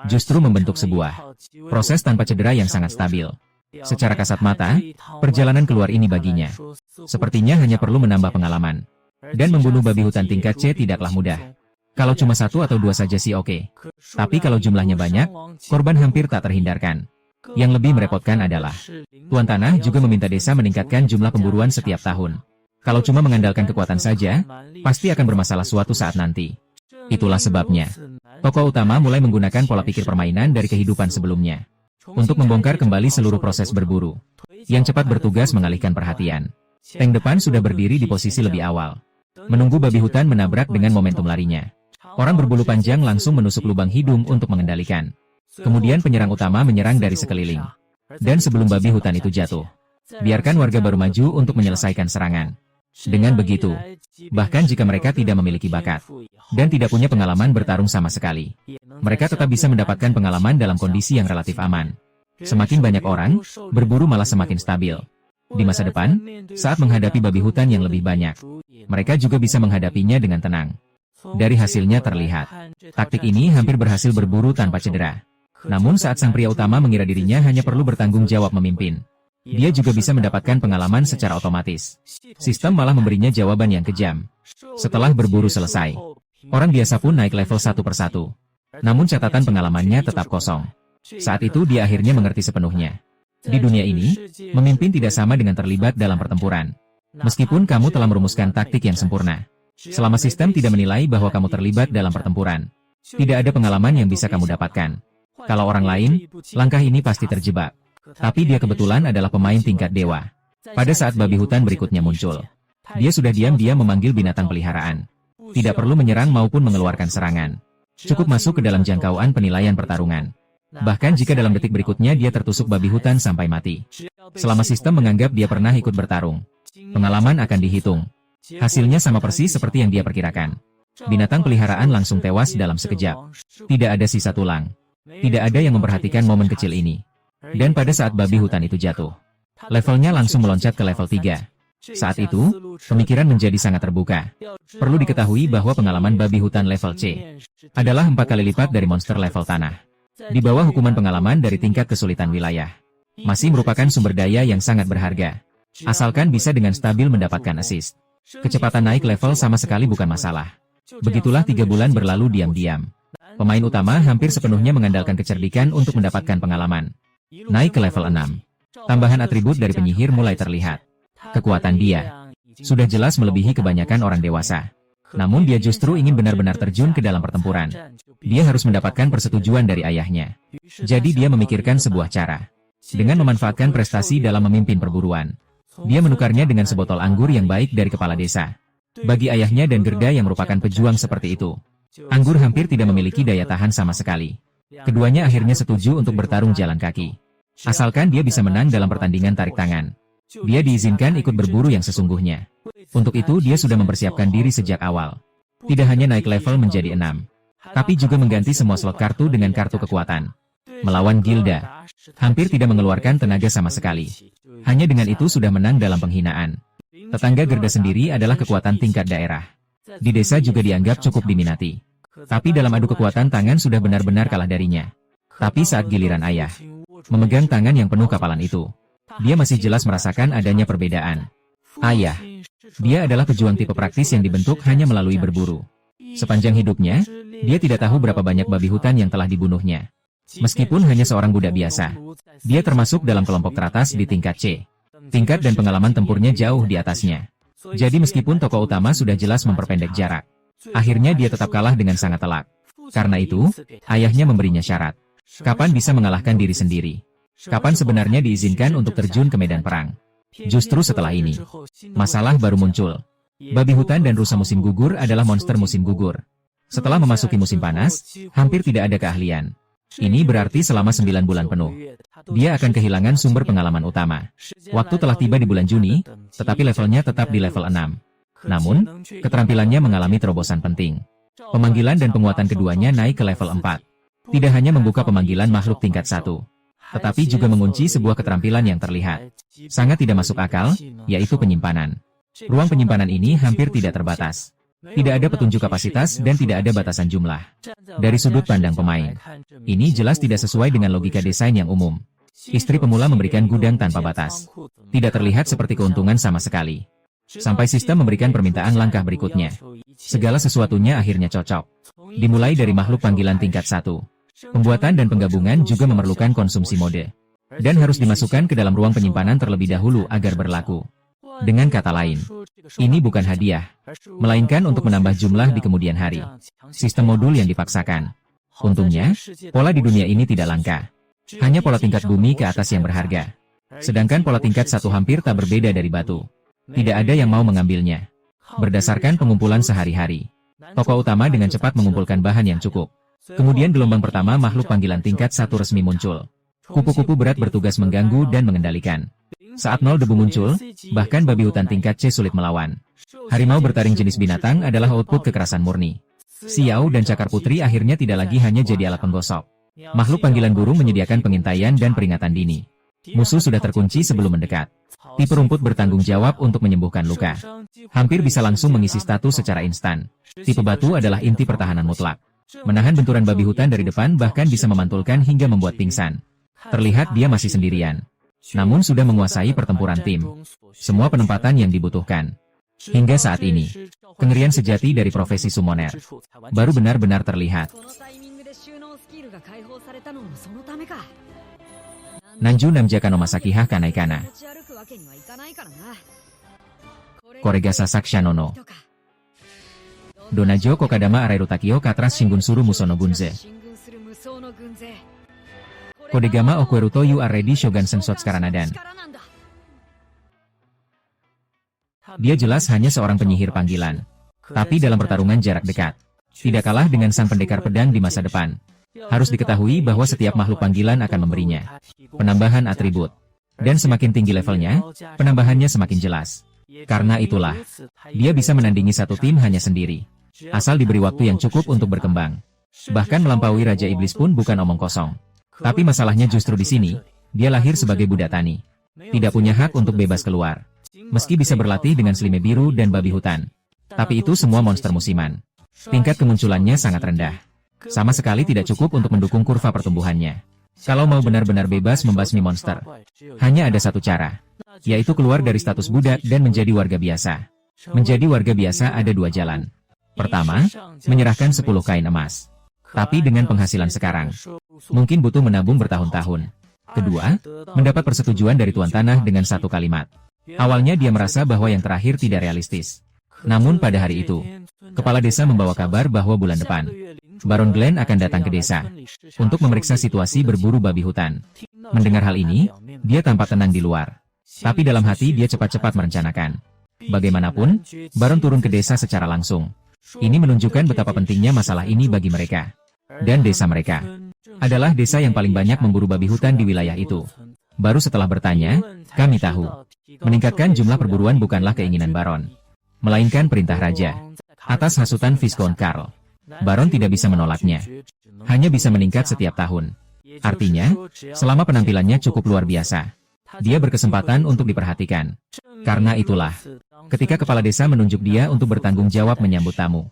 Justru membentuk sebuah proses tanpa cedera yang sangat stabil. Secara kasat mata, perjalanan keluar ini baginya sepertinya hanya perlu menambah pengalaman. Dan membunuh babi hutan tingkat C tidaklah mudah. Kalau cuma 1 atau 2 saja sih oke. Tapi kalau jumlahnya banyak, korban hampir tak terhindarkan. Yang lebih merepotkan adalah, Tuan Tanah juga meminta desa meningkatkan jumlah pemburuan setiap tahun. Kalau cuma mengandalkan kekuatan saja, pasti akan bermasalah suatu saat nanti. Itulah sebabnya, tokoh utama mulai menggunakan pola pikir permainan dari kehidupan sebelumnya. Untuk membongkar kembali seluruh proses berburu. Yang cepat bertugas mengalihkan perhatian. Tank depan sudah berdiri di posisi lebih awal. Menunggu babi hutan menabrak dengan momentum larinya. Orang berbulu panjang langsung menusuk lubang hidung untuk mengendalikan. Kemudian penyerang utama menyerang dari sekeliling. Dan sebelum babi hutan itu jatuh, biarkan warga baru maju untuk menyelesaikan serangan. Dengan begitu, bahkan jika mereka tidak memiliki bakat dan tidak punya pengalaman bertarung sama sekali, mereka tetap bisa mendapatkan pengalaman dalam kondisi yang relatif aman. Semakin banyak orang, berburu malah semakin stabil. Di masa depan, saat menghadapi babi hutan yang lebih banyak, mereka juga bisa menghadapinya dengan tenang. Dari hasilnya terlihat, taktik ini hampir berhasil berburu tanpa cedera. Namun saat sang pria utama mengira dirinya hanya perlu bertanggung jawab memimpin, dia juga bisa mendapatkan pengalaman secara otomatis. Sistem malah memberinya jawaban yang kejam. Setelah berburu selesai, orang biasa pun naik level 1 persatu. Namun catatan pengalamannya tetap kosong. Saat itu dia akhirnya mengerti sepenuhnya. Di dunia ini, memimpin tidak sama dengan terlibat dalam pertempuran. Meskipun kamu telah merumuskan taktik yang sempurna, selama sistem tidak menilai bahwa kamu terlibat dalam pertempuran, tidak ada pengalaman yang bisa kamu dapatkan. Kalau orang lain, langkah ini pasti terjebak. Tapi dia kebetulan adalah pemain tingkat dewa. Pada saat babi hutan berikutnya muncul, dia sudah diam-diam memanggil binatang peliharaan. Tidak perlu menyerang maupun mengeluarkan serangan. Cukup masuk ke dalam jangkauan penilaian pertarungan. Bahkan jika dalam detik berikutnya dia tertusuk babi hutan sampai mati. Selama sistem menganggap dia pernah ikut bertarung, pengalaman akan dihitung. Hasilnya sama persis seperti yang dia perkirakan. Binatang peliharaan langsung tewas dalam sekejap. Tidak ada sisa tulang. Tidak ada yang memperhatikan momen kecil ini. Dan pada saat babi hutan itu jatuh, levelnya langsung meloncat ke level 3. Saat itu, pemikiran menjadi sangat terbuka. Perlu diketahui bahwa pengalaman babi hutan level C adalah 4 kali lipat dari monster level tanah. Di bawah hukuman pengalaman dari tingkat kesulitan wilayah. Masih merupakan sumber daya yang sangat berharga. Asalkan bisa dengan stabil mendapatkan assist. Kecepatan naik level sama sekali bukan masalah. Begitulah 3 bulan berlalu diam-diam. Pemain utama hampir sepenuhnya mengandalkan kecerdikan untuk mendapatkan pengalaman. Naik ke level 6. Tambahan atribut dari penyihir mulai terlihat. Kekuatan dia sudah jelas melebihi kebanyakan orang dewasa. Namun dia justru ingin benar-benar terjun ke dalam pertempuran. Dia harus mendapatkan persetujuan dari ayahnya. Jadi dia memikirkan sebuah cara. Dengan memanfaatkan prestasi dalam memimpin perburuan, dia menukarnya dengan sebotol anggur yang baik dari kepala desa. Bagi ayahnya dan Gerda yang merupakan pejuang seperti itu, anggur hampir tidak memiliki daya tahan sama sekali. Keduanya akhirnya setuju untuk bertarung jalan kaki. Asalkan dia bisa menang dalam pertandingan tarik tangan, dia diizinkan ikut berburu yang sesungguhnya. Untuk itu dia sudah mempersiapkan diri sejak awal. Tidak hanya naik level menjadi 6, tapi juga mengganti semua slot kartu dengan kartu kekuatan. Melawan Gilda, hampir tidak mengeluarkan tenaga sama sekali. Hanya dengan itu sudah menang dalam penghinaan. Tetangga Gerda sendiri adalah kekuatan tingkat daerah. Di desa juga dianggap cukup diminati. Tapi dalam adu kekuatan tangan sudah benar-benar kalah darinya. Tapi saat giliran ayah memegang tangan yang penuh kapalan itu, dia masih jelas merasakan adanya perbedaan. Ayah, dia adalah pejuang tipe praktis yang dibentuk hanya melalui berburu. Sepanjang hidupnya, dia tidak tahu berapa banyak babi hutan yang telah dibunuhnya. Meskipun hanya seorang budak biasa, dia termasuk dalam kelompok teratas di tingkat C. Tingkat dan pengalaman tempurnya jauh di atasnya. Jadi meskipun tokoh utama sudah jelas memperpendek jarak, akhirnya dia tetap kalah dengan sangat telak. Karena itu, ayahnya memberinya syarat. Kapan bisa mengalahkan diri sendiri? Kapan sebenarnya diizinkan untuk terjun ke medan perang? Justru setelah ini, masalah baru muncul. Babi hutan dan rusa musim gugur adalah monster musim gugur. Setelah memasuki musim panas, hampir tidak ada keahlian. Ini berarti selama 9 bulan penuh, dia akan kehilangan sumber pengalaman utama. Waktu telah tiba di bulan Juni, tetapi levelnya tetap di level 6. Namun, keterampilannya mengalami terobosan penting. Pemanggilan dan penguatan keduanya naik ke level 4. Tidak hanya membuka pemanggilan makhluk tingkat 1, tetapi juga mengunci sebuah keterampilan yang terlihat sangat tidak masuk akal, yaitu penyimpanan. Ruang penyimpanan ini hampir tidak terbatas. Tidak ada petunjuk kapasitas dan tidak ada batasan jumlah. Dari sudut pandang pemain, ini jelas tidak sesuai dengan logika desain yang umum. Istri pemula memberikan gudang tanpa batas. Tidak terlihat seperti keuntungan sama sekali. Sampai sistem memberikan permintaan langkah berikutnya. Segala sesuatunya akhirnya cocok. Dimulai dari makhluk panggilan tingkat 1. Pembuatan dan penggabungan juga memerlukan konsumsi mode. Dan harus dimasukkan ke dalam ruang penyimpanan terlebih dahulu agar berlaku. Dengan kata lain, ini bukan hadiah, melainkan untuk menambah jumlah di kemudian hari. Sistem modul yang dipaksakan. Untungnya, pola di dunia ini tidak langka. Hanya pola tingkat bumi ke atas yang berharga. Sedangkan pola tingkat 1 hampir tak berbeda dari batu. Tidak ada yang mau mengambilnya. Berdasarkan pengumpulan sehari-hari, tokoh utama dengan cepat mengumpulkan bahan yang cukup. Kemudian gelombang pertama makhluk panggilan tingkat 1 resmi muncul. Kupu-kupu berat bertugas mengganggu dan mengendalikan. Saat 0 debu muncul, bahkan babi hutan tingkat C sulit melawan. Harimau bertaring jenis binatang adalah output kekerasan murni. Xiao dan Cakar Putri akhirnya tidak lagi hanya jadi alat penggosok. Makhluk panggilan burung menyediakan pengintaian dan peringatan dini. Musuh sudah terkunci sebelum mendekat. Tipe rumput bertanggung jawab untuk menyembuhkan luka. Hampir bisa langsung mengisi status secara instan. Tipe batu adalah inti pertahanan mutlak. Menahan benturan babi hutan dari depan bahkan bisa memantulkan hingga membuat pingsan. Terlihat dia masih sendirian. Namun sudah menguasai pertempuran tim. Semua penempatan yang dibutuhkan. Hingga saat ini, kengerian sejati dari profesi summoner baru benar-benar terlihat. Nanju Namjaka no Masakiha Kanaikana. Koregasa Sakshanono. Donajo Kokadama Arairu Takio Katras Shingunsuru Musono Gunze. Kodegama Okweruto You Are Ready Shogun Sensot Karanadan. Dia jelas hanya seorang penyihir panggilan. Tapi dalam pertarungan jarak dekat, tidak kalah dengan sang pendekar pedang di masa depan. Harus diketahui bahwa setiap makhluk panggilan akan memberinya penambahan atribut. Dan semakin tinggi levelnya, penambahannya semakin jelas. Karena itulah, dia bisa menandingi satu tim hanya sendiri. Asal diberi waktu yang cukup untuk berkembang. Bahkan melampaui Raja Iblis pun bukan omong kosong. Tapi masalahnya justru di sini, dia lahir sebagai budak tani. Tidak punya hak untuk bebas keluar. Meski bisa berlatih dengan Slime Biru dan babi hutan. Tapi itu semua monster musiman. Tingkat kemunculannya sangat rendah. Sama sekali tidak cukup untuk mendukung kurva pertumbuhannya. Kalau mau benar-benar bebas membasmi monster, hanya ada satu cara. Yaitu keluar dari status budak dan menjadi warga biasa. Menjadi warga biasa ada dua jalan. Pertama, menyerahkan 10 kain emas. Tapi dengan penghasilan sekarang, mungkin butuh menabung bertahun-tahun. Kedua, mendapat persetujuan dari tuan tanah dengan satu kalimat. Awalnya dia merasa bahwa yang terakhir tidak realistis. Namun pada hari itu, kepala desa membawa kabar bahwa bulan depan, Baron Glen akan datang ke desa untuk memeriksa situasi berburu babi hutan. Mendengar hal ini, dia tampak tenang di luar. Tapi dalam hati dia cepat-cepat merencanakan. Bagaimanapun, Baron turun ke desa secara langsung. Ini menunjukkan betapa pentingnya masalah ini bagi mereka. Dan desa mereka adalah desa yang paling banyak memburu babi hutan di wilayah itu. Baru setelah bertanya, kami tahu. Meningkatkan jumlah perburuan bukanlah keinginan Baron, melainkan perintah raja. Atas hasutan Viscount Karl, Baron tidak bisa menolaknya. Hanya bisa meningkat setiap tahun. Artinya, selama penampilannya cukup luar biasa, dia berkesempatan untuk diperhatikan. Karena itulah, ketika kepala desa menunjuk dia untuk bertanggung jawab menyambut tamu,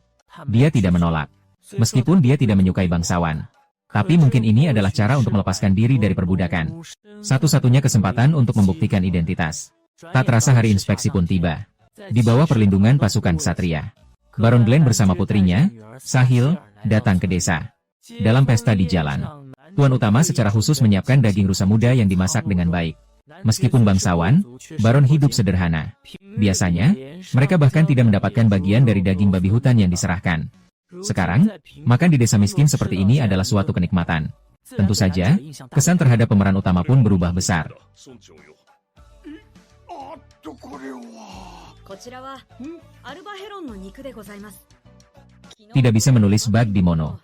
dia tidak menolak. Meskipun dia tidak menyukai bangsawan. Tapi mungkin ini adalah cara untuk melepaskan diri dari perbudakan. Satu-satunya kesempatan untuk membuktikan identitas. Tak terasa hari inspeksi pun tiba. Di bawah perlindungan pasukan ksatria, Baron Glen bersama putrinya, Sahil, datang ke desa. Dalam pesta di jalan, tuan utama secara khusus menyiapkan daging rusa muda yang dimasak dengan baik. Meskipun bangsawan, Baron hidup sederhana. Biasanya, mereka bahkan tidak mendapatkan bagian dari daging babi hutan yang diserahkan. Sekarang, makan di desa miskin seperti ini adalah suatu kenikmatan. Tentu saja, kesan terhadap pemeran utama pun berubah besar. Tidak bisa menulis bug di mono.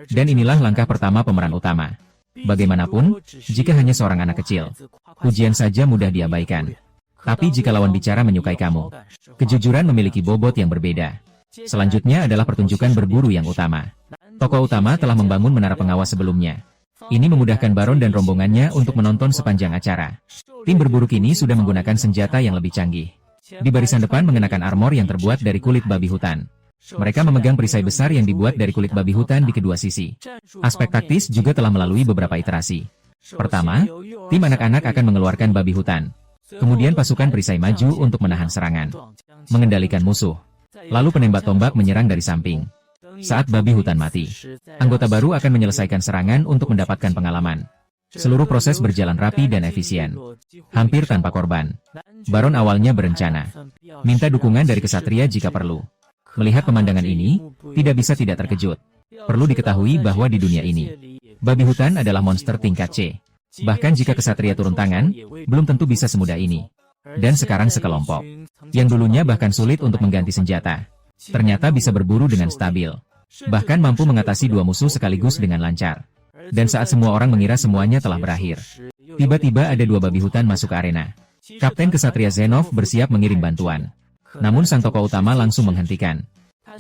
Dan inilah langkah pertama pemeran utama. Bagaimanapun, jika hanya seorang anak kecil, ujian saja mudah diabaikan. Tapi jika lawan bicara menyukai kamu, kejujuran memiliki bobot yang berbeda. Selanjutnya adalah pertunjukan berburu yang utama. Tokoh utama telah membangun menara pengawas sebelumnya. Ini memudahkan Baron dan rombongannya untuk menonton sepanjang acara. Tim berburu kini sudah menggunakan senjata yang lebih canggih. Di barisan depan mengenakan armor yang terbuat dari kulit babi hutan. Mereka memegang perisai besar yang dibuat dari kulit babi hutan di kedua sisi. Aspek taktis juga telah melalui beberapa iterasi. Pertama, tim anak-anak akan mengeluarkan babi hutan. Kemudian pasukan perisai maju untuk menahan serangan, mengendalikan musuh. Lalu penembak tombak menyerang dari samping. Saat babi hutan mati, anggota baru akan menyelesaikan serangan untuk mendapatkan pengalaman. Seluruh proses berjalan rapi dan efisien, hampir tanpa korban. Baron awalnya berencana minta dukungan dari ksatria jika perlu. Melihat pemandangan ini, tidak bisa tidak terkejut. Perlu diketahui bahwa di dunia ini, babi hutan adalah monster tingkat C. Bahkan jika ksatria turun tangan, belum tentu bisa semudah ini. Dan sekarang sekelompok, yang dulunya bahkan sulit untuk mengganti senjata, ternyata bisa berburu dengan stabil. Bahkan mampu mengatasi dua musuh sekaligus dengan lancar. Dan saat semua orang mengira semuanya telah berakhir, tiba-tiba ada dua babi hutan masuk ke arena. Kapten ksatria Zenov bersiap mengirim bantuan. Namun sang tokoh utama langsung menghentikan.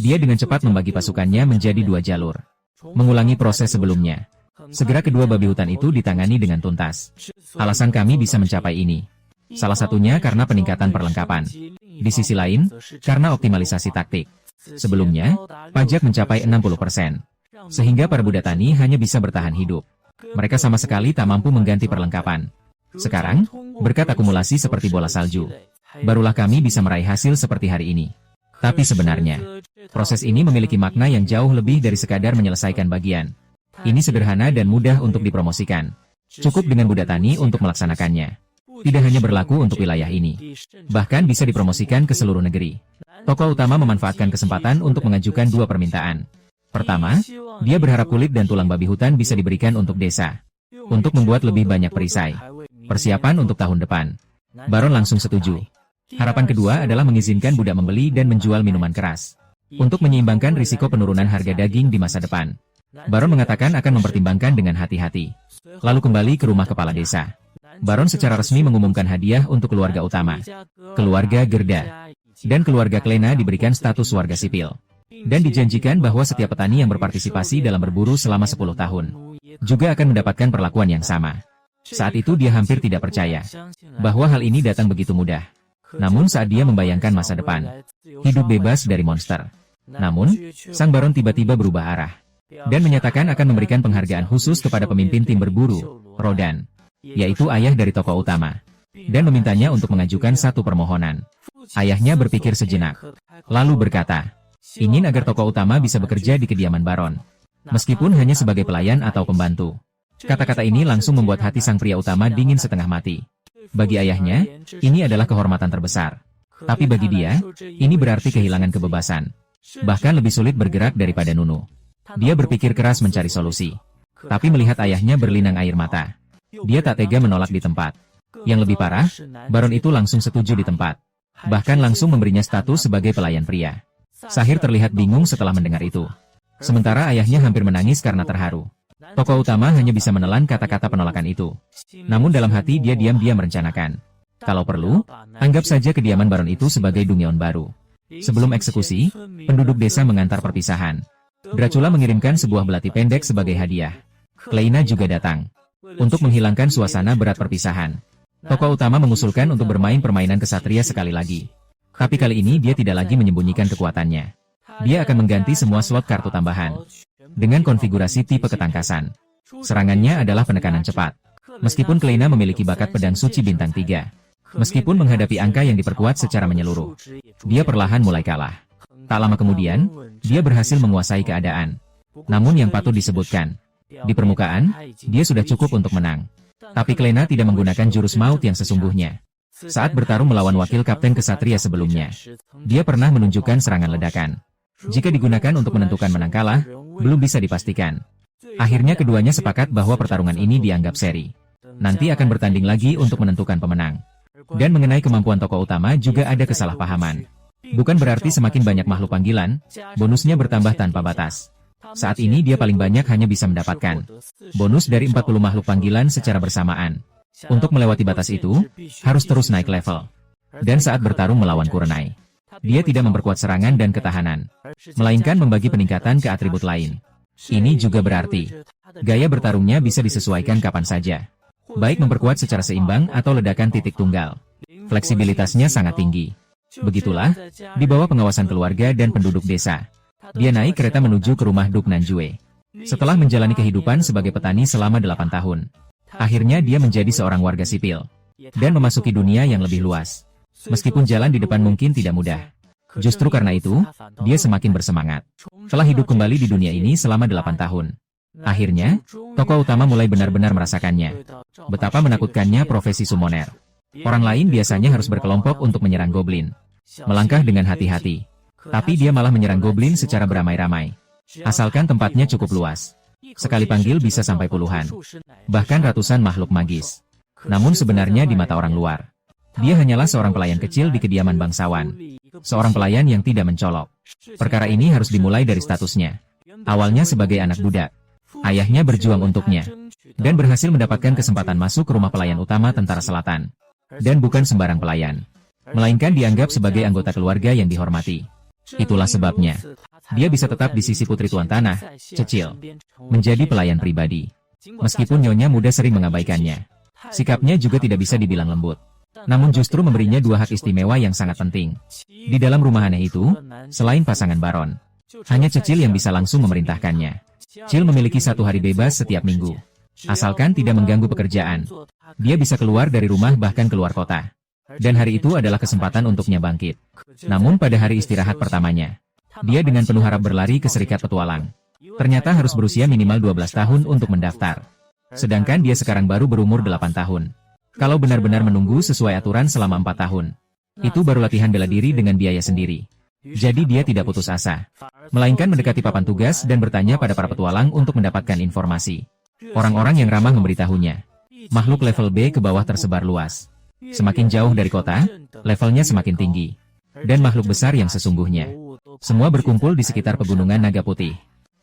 Dia dengan cepat membagi pasukannya menjadi dua jalur. Mengulangi proses sebelumnya. Segera kedua babi hutan itu ditangani dengan tuntas. Alasan kami bisa mencapai ini. Salah satunya karena peningkatan perlengkapan. Di sisi lain, karena optimalisasi taktik. Sebelumnya, pajak mencapai 60%. Sehingga para budak tani hanya bisa bertahan hidup. Mereka sama sekali tak mampu mengganti perlengkapan. Sekarang, berkat akumulasi seperti bola salju, barulah kami bisa meraih hasil seperti hari ini. Tapi sebenarnya, proses ini memiliki makna yang jauh lebih dari sekadar menyelesaikan bagian. Ini sederhana dan mudah untuk dipromosikan. Cukup dengan budak tani untuk melaksanakannya. Tidak hanya berlaku untuk wilayah ini. Bahkan bisa dipromosikan ke seluruh negeri. Tokoh utama memanfaatkan kesempatan untuk mengajukan dua permintaan. Pertama, dia berharap kulit dan tulang babi hutan bisa diberikan untuk desa. Untuk membuat lebih banyak perisai. Persiapan untuk tahun depan. Baron langsung setuju. Harapan kedua adalah mengizinkan budak membeli dan menjual minuman keras. Untuk menyeimbangkan risiko penurunan harga daging di masa depan. Baron mengatakan akan mempertimbangkan dengan hati-hati. Lalu kembali ke rumah kepala desa. Baron secara resmi mengumumkan hadiah untuk keluarga utama. Keluarga Gerda. Dan keluarga Klena diberikan status warga sipil. Dan dijanjikan bahwa setiap petani yang berpartisipasi dalam berburu selama 10 tahun juga akan mendapatkan perlakuan yang sama. Saat itu dia hampir tidak percaya bahwa hal ini datang begitu mudah. Namun saat dia membayangkan masa depan, hidup bebas dari monster. Namun, sang Baron tiba-tiba berubah arah. Dan menyatakan akan memberikan penghargaan khusus kepada pemimpin tim berburu, Rodan. yaitu ayah dari tokoh utama, dan memintanya untuk mengajukan satu permohonan. Ayahnya berpikir sejenak, lalu berkata, ingin agar tokoh utama bisa bekerja di kediaman Baron, meskipun hanya sebagai pelayan atau pembantu. Kata-kata ini langsung membuat hati sang pria utama dingin setengah mati. Bagi ayahnya, ini adalah kehormatan terbesar. Tapi bagi dia, ini berarti kehilangan kebebasan. Bahkan lebih sulit bergerak daripada Nunu. Dia berpikir keras mencari solusi. Tapi melihat ayahnya berlinang air mata, dia tak tega menolak di tempat. Yang lebih parah, Baron itu langsung setuju di tempat. Bahkan langsung memberinya status sebagai pelayan pria. Sahir terlihat bingung setelah mendengar itu. Sementara ayahnya hampir menangis karena terharu. Tokoh utama hanya bisa menelan kata-kata penolakan itu. Namun dalam hati dia diam-diam merencanakan. Kalau perlu, anggap saja kediaman Baron itu sebagai Dungeon baru. Sebelum eksekusi, penduduk desa mengantar perpisahan. Dracula mengirimkan sebuah belati pendek sebagai hadiah. Kleina juga datang. Untuk menghilangkan suasana berat perpisahan, tokoh utama mengusulkan untuk bermain permainan kesatria sekali lagi. Tapi kali ini dia tidak lagi menyembunyikan kekuatannya. Dia akan mengganti semua slot kartu tambahan dengan konfigurasi tipe ketangkasan. Serangannya adalah penekanan cepat. Meskipun Kleina memiliki bakat pedang suci bintang 3, meskipun menghadapi angka yang diperkuat secara menyeluruh, dia perlahan mulai kalah. Tak lama kemudian, dia berhasil menguasai keadaan. Namun yang patut disebutkan, di permukaan, dia sudah cukup untuk menang. Tapi Kleina tidak menggunakan jurus maut yang sesungguhnya. Saat bertarung melawan wakil kapten kesatria sebelumnya, dia pernah menunjukkan serangan ledakan. Jika digunakan untuk menentukan menang kalah, belum bisa dipastikan. Akhirnya keduanya sepakat bahwa pertarungan ini dianggap seri. Nanti akan bertanding lagi untuk menentukan pemenang. Dan mengenai kemampuan tokoh utama juga ada kesalahpahaman. Bukan berarti semakin banyak makhluk panggilan, bonusnya bertambah tanpa batas. Saat ini dia paling banyak hanya bisa mendapatkan bonus dari 40 makhluk panggilan secara bersamaan. Untuk melewati batas itu, harus terus naik level. Dan saat bertarung melawan Kurenai, dia tidak memperkuat serangan dan ketahanan, melainkan membagi peningkatan ke atribut lain. Ini juga berarti, gaya bertarungnya bisa disesuaikan kapan saja. Baik memperkuat secara seimbang atau ledakan titik tunggal. Fleksibilitasnya sangat tinggi. Begitulah, di bawah pengawasan keluarga dan penduduk desa, dia naik kereta menuju ke rumah Duk Nanjue. Setelah menjalani kehidupan sebagai petani selama 8 tahun, akhirnya dia menjadi seorang warga sipil, dan memasuki dunia yang lebih luas. Meskipun jalan di depan mungkin tidak mudah. Justru karena itu, dia semakin bersemangat. Telah hidup kembali di dunia ini selama 8 tahun. Akhirnya, tokoh utama mulai benar-benar merasakannya. Betapa menakutkannya profesi summoner. Orang lain biasanya harus berkelompok untuk menyerang goblin. Melangkah dengan hati-hati. Tapi dia malah menyerang goblin secara beramai-ramai. Asalkan tempatnya cukup luas. Sekali panggil bisa sampai puluhan. Bahkan ratusan makhluk magis. Namun sebenarnya di mata orang luar, dia hanyalah seorang pelayan kecil di kediaman bangsawan. Seorang pelayan yang tidak mencolok. Perkara ini harus dimulai dari statusnya. Awalnya sebagai anak budak. Ayahnya berjuang untuknya. Dan berhasil mendapatkan kesempatan masuk ke rumah pelayan utama tentara selatan. Dan bukan sembarang pelayan, melainkan dianggap sebagai anggota keluarga yang dihormati. Itulah sebabnya, dia bisa tetap di sisi putri tuan tanah, Cecil, menjadi pelayan pribadi. Meskipun nyonya muda sering mengabaikannya. Sikapnya juga tidak bisa dibilang lembut. Namun justru memberinya 2 hak istimewa yang sangat penting. Di dalam rumah aneh itu, selain pasangan Baron, hanya Cecil yang bisa langsung memerintahkannya. Cecil memiliki 1 hari bebas setiap minggu. Asalkan tidak mengganggu pekerjaan, dia bisa keluar dari rumah bahkan keluar kota. Dan hari itu adalah kesempatan untuknya bangkit. Namun pada hari istirahat pertamanya, dia dengan penuh harap berlari ke Serikat Petualang. Ternyata harus berusia minimal 12 tahun untuk mendaftar. Sedangkan dia sekarang baru berumur 8 tahun. Kalau benar-benar menunggu sesuai aturan selama 4 tahun, itu baru latihan bela diri dengan biaya sendiri. Jadi dia tidak putus asa, melainkan mendekati papan tugas dan bertanya pada para petualang untuk mendapatkan informasi. Orang-orang yang ramah memberitahunya, makhluk level B ke bawah tersebar luas. Semakin jauh dari kota, levelnya semakin tinggi. Dan makhluk besar yang sesungguhnya, semua berkumpul di sekitar pegunungan Naga Putih.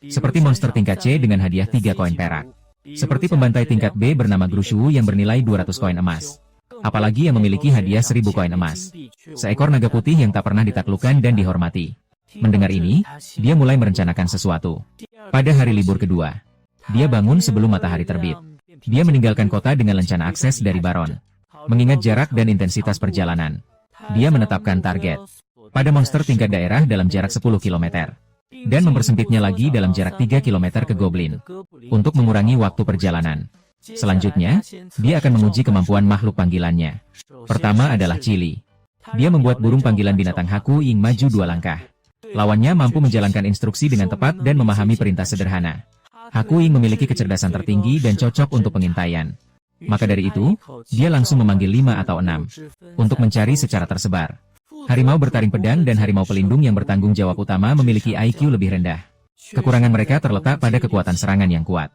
Seperti monster tingkat C dengan hadiah 3 koin perak. Seperti pembantai tingkat B bernama Grushu yang bernilai 200 koin emas. Apalagi yang memiliki hadiah 1000 koin emas. Seekor naga putih yang tak pernah ditaklukkan dan dihormati. Mendengar ini, dia mulai merencanakan sesuatu. Pada hari libur kedua, dia bangun sebelum matahari terbit. Dia meninggalkan kota dengan lencana akses dari Baron. Mengingat jarak dan intensitas perjalanan, dia menetapkan target pada monster tingkat daerah dalam jarak 10 km. Dan mempersempitnya lagi dalam jarak 3 km ke Goblin. Untuk mengurangi waktu perjalanan, Selanjutnya, dia akan menguji kemampuan makhluk panggilannya. Pertama adalah Chili. Dia membuat burung panggilan binatang Haku Ying maju 2 langkah. Lawannya mampu menjalankan instruksi dengan tepat dan memahami perintah sederhana. Haku Ying memiliki kecerdasan tertinggi dan cocok untuk pengintaian. Maka dari itu, dia langsung memanggil 5 atau 6 untuk mencari secara tersebar. Harimau bertaring pedang dan harimau pelindung yang bertanggung jawab utama memiliki IQ lebih rendah. Kekurangan mereka terletak pada kekuatan serangan yang kuat.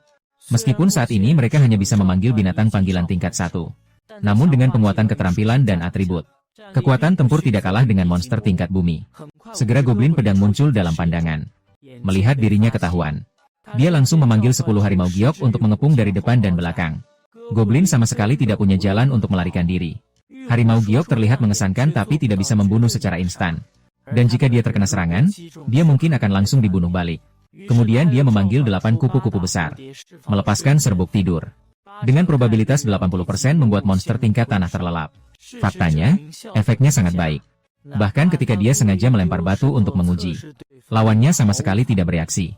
Meskipun saat ini mereka hanya bisa memanggil binatang panggilan tingkat 1. Namun dengan penguatan keterampilan dan atribut, kekuatan tempur tidak kalah dengan monster tingkat bumi. Segera goblin pedang muncul dalam pandangan. Melihat dirinya ketahuan, dia langsung memanggil 10 harimau giok untuk mengepung dari depan dan belakang. Goblin sama sekali tidak punya jalan untuk melarikan diri. Harimau giok terlihat mengesankan tapi tidak bisa membunuh secara instan. Dan jika dia terkena serangan, dia mungkin akan langsung dibunuh balik. Kemudian dia memanggil 8 kupu-kupu besar, melepaskan serbuk tidur. Dengan probabilitas 80% membuat monster tingkat tanah terlelap. Faktanya, efeknya sangat baik. Bahkan ketika dia sengaja melempar batu untuk menguji, lawannya sama sekali tidak bereaksi.